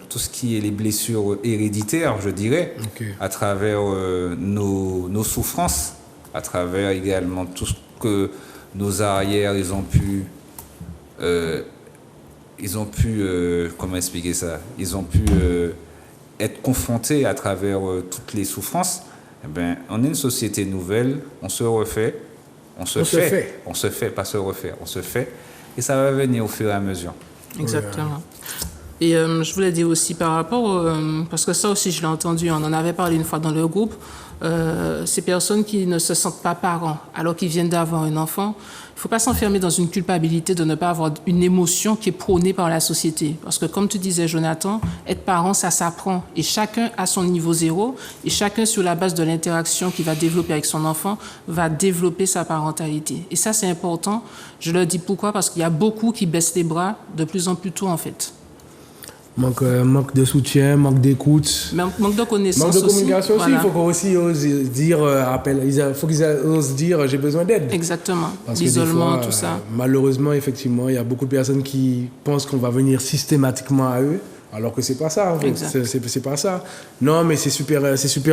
tout ce qui est les blessures héréditaires, je dirais, à travers nos souffrances, à travers également tout ce que nos arrières, ils ont pu comment expliquer ça? Ils ont pu être confrontés à travers toutes les souffrances. Eh ben, on est une société nouvelle, on se refait, on se fait, pas se refaire, on se fait, et ça va venir au fur et à mesure.
Exactement. Et je voulais dire aussi par rapport, parce que ça aussi je l'ai entendu, on en avait parlé une fois dans le groupe, ces personnes qui ne se sentent pas parents alors qu'ils viennent d'avoir un enfant, il ne faut pas s'enfermer dans une culpabilité de ne pas avoir une émotion qui est prônée par la société. Parce que comme tu disais, Jonathan, être parent, ça s'apprend. Et chacun à son niveau zéro, et chacun sur la base de l'interaction qu'il va développer avec son enfant, va développer sa parentalité. Et ça, c'est important. Je le dis pourquoi? Parce qu'il y a beaucoup qui baissent les bras de plus en plus tôt, en fait.
Manque de soutien, manque d'écoute.
Manque de connaissance aussi.
Manque de communication aussi.
Voilà.
Il faut qu'on aussi ose dire, faut qu'ils osent dire j'ai besoin d'aide.
Exactement. L'isolement, tout ça.
Malheureusement, effectivement, il y a beaucoup de personnes qui pensent qu'on va venir systématiquement à eux, alors que c'est pas ça. En fait. C'est pas ça. Non, mais c'est super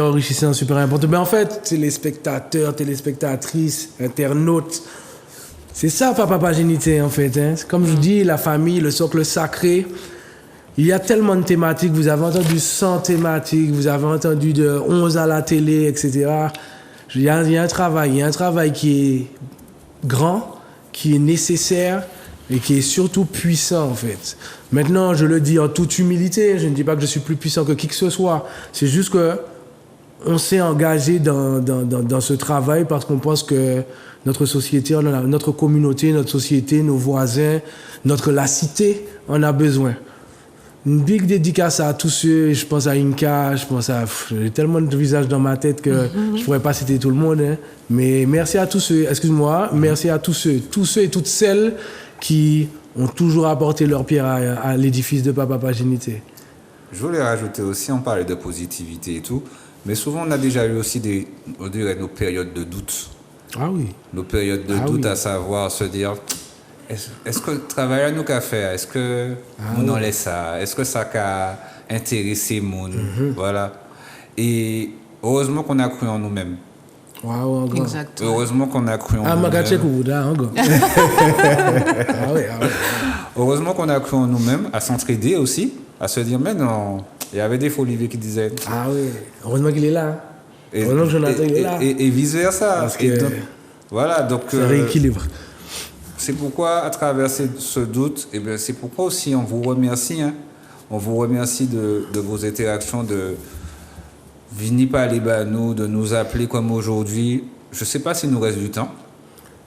enrichissant, super important. Mais en fait, téléspectateurs, téléspectatrices, internautes, c'est ça, Papa Génité, en fait. Hein. Comme je dis, la famille, le socle sacré. Il y a tellement de thématiques, vous avez entendu 100 thématiques, vous avez entendu de 11 à la télé, etc. Il y a un travail qui est grand, qui est nécessaire et qui est surtout puissant en fait. Maintenant, je le dis en toute humilité, je ne dis pas que je suis plus puissant que qui que ce soit. C'est juste que on s'est engagé dans ce travail parce qu'on pense que notre société, notre communauté, notre société, nos voisins, la cité en a besoin. une big dédicace à tous ceux, je pense à Inka, je pense à... J'ai tellement de visages dans ma tête que je pourrais pas citer tout le monde. Hein. Mais merci à tous ceux, merci à tous ceux et toutes celles qui ont toujours apporté leur pierre à l'édifice de Papa Pagénité.
Je voulais rajouter aussi, on parlait de positivité et tout, mais souvent on a déjà eu aussi nos périodes de doute.
Ah oui.
Nos périodes de doute, à savoir se dire... Est-ce que le travail à nous qu'a faire? Est-ce que on en laisse ça? Est-ce que ça a intéressé mon Voilà. Et heureusement qu'on a cru en nous-mêmes.
Wow,
exact.
Heureusement qu'on a cru en nous-mêmes. Heureusement qu'on a cru en nous-mêmes, à s'entraider aussi, à se dire mais non. Il y avait des Olivier qui disaient.
Ah oui. Heureusement qu'il est là. Heureusement que Jonathan est là.
Et vice versa.
Parce que
voilà donc.
Ça rééquilibre.
C'est pourquoi, à travers ce doute, eh bien, c'est pourquoi aussi on vous remercie. Hein. On vous remercie de vos interactions, de venir parler à nous, de nous appeler comme aujourd'hui. Je ne sais pas s'il nous reste du temps.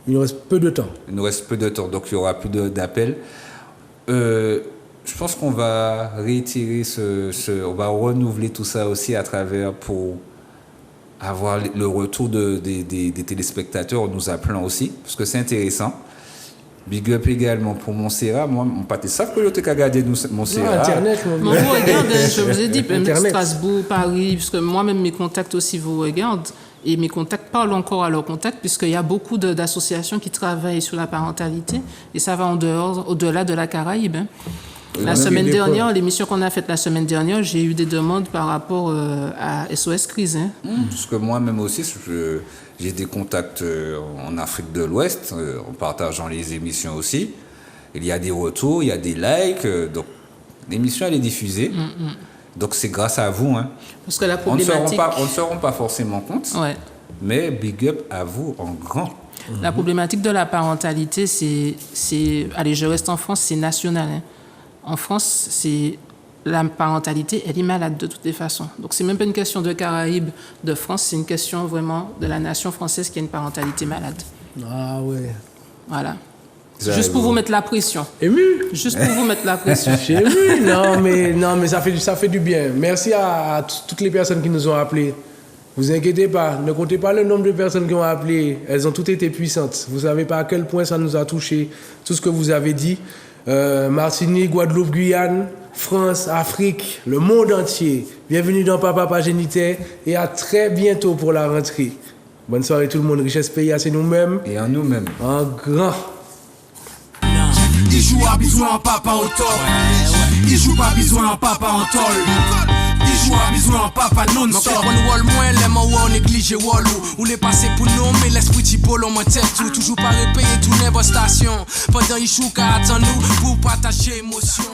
Il nous reste peu de temps.
Il nous reste peu de temps, donc il n'y aura plus d'appels. Je pense qu'on va réitérer on va renouveler tout ça aussi à travers pour avoir le retour des téléspectateurs en nous appelant aussi, parce que c'est intéressant. Big up également pour Montserrat. Moi, mon pâté savent que je t'ai regardé Montserrat.
Internet,
vous regardez, je vous ai dit, même Strasbourg, Paris, puisque moi-même mes contacts aussi vous regardent. Et mes contacts parlent encore à leurs contacts, puisqu'il y a beaucoup d'associations qui travaillent sur la parentalité. Et ça va au-delà de la Caraïbe. Hein. La semaine dernière, l'émission qu'on a faite la semaine dernière, j'ai eu des demandes par rapport à SOS Crise. Hein.
Parce que moi-même aussi, j'ai des contacts en Afrique de l'Ouest, en partageant les émissions aussi. Il y a des retours, il y a des likes. Donc, l'émission, elle est diffusée. Donc, c'est grâce à vous. Hein.
Parce que la problématique...
On ne se rend pas forcément compte, mais big up à vous en grand.
La problématique de la parentalité, allez, je reste en France, c'est national. Hein. En France, la parentalité, elle est malade de toutes les façons. Donc, c'est même pas une question de Caraïbes, de France, c'est une question vraiment de la nation française qui a une parentalité malade.
Ah ouais.
Voilà. Juste pour vous mettre la pression.
Ému.
Juste pour vous mettre la pression.
Je suis ému. Non, mais ça fait du bien. Merci à toutes les personnes qui nous ont appelés. Vous inquiétez pas, ne comptez pas le nombre de personnes qui ont appelé. Elles ont toutes été puissantes. Vous savez pas à quel point ça nous a touché, tout ce que vous avez dit. Martinique, Guadeloupe, Guyane, France, Afrique, le monde entier. Bienvenue dans Papa Pagénité et à très bientôt pour la rentrée. Bonne soirée tout le monde. Richesse pays, c'est nous-mêmes.
Et en nous-mêmes.
En grand.
Il joue à bisous en papa au top. Il joue pas bisous en papa en tol. Il joue à bisous en papa non-stop.
On wall moins les mots on néglige wallou. Ou les passer pour nous mais l'esprit typolo en tête tout. Toujours pas repayer tout never station. Pendant il joue qu'à attendre nous pour partager émotion.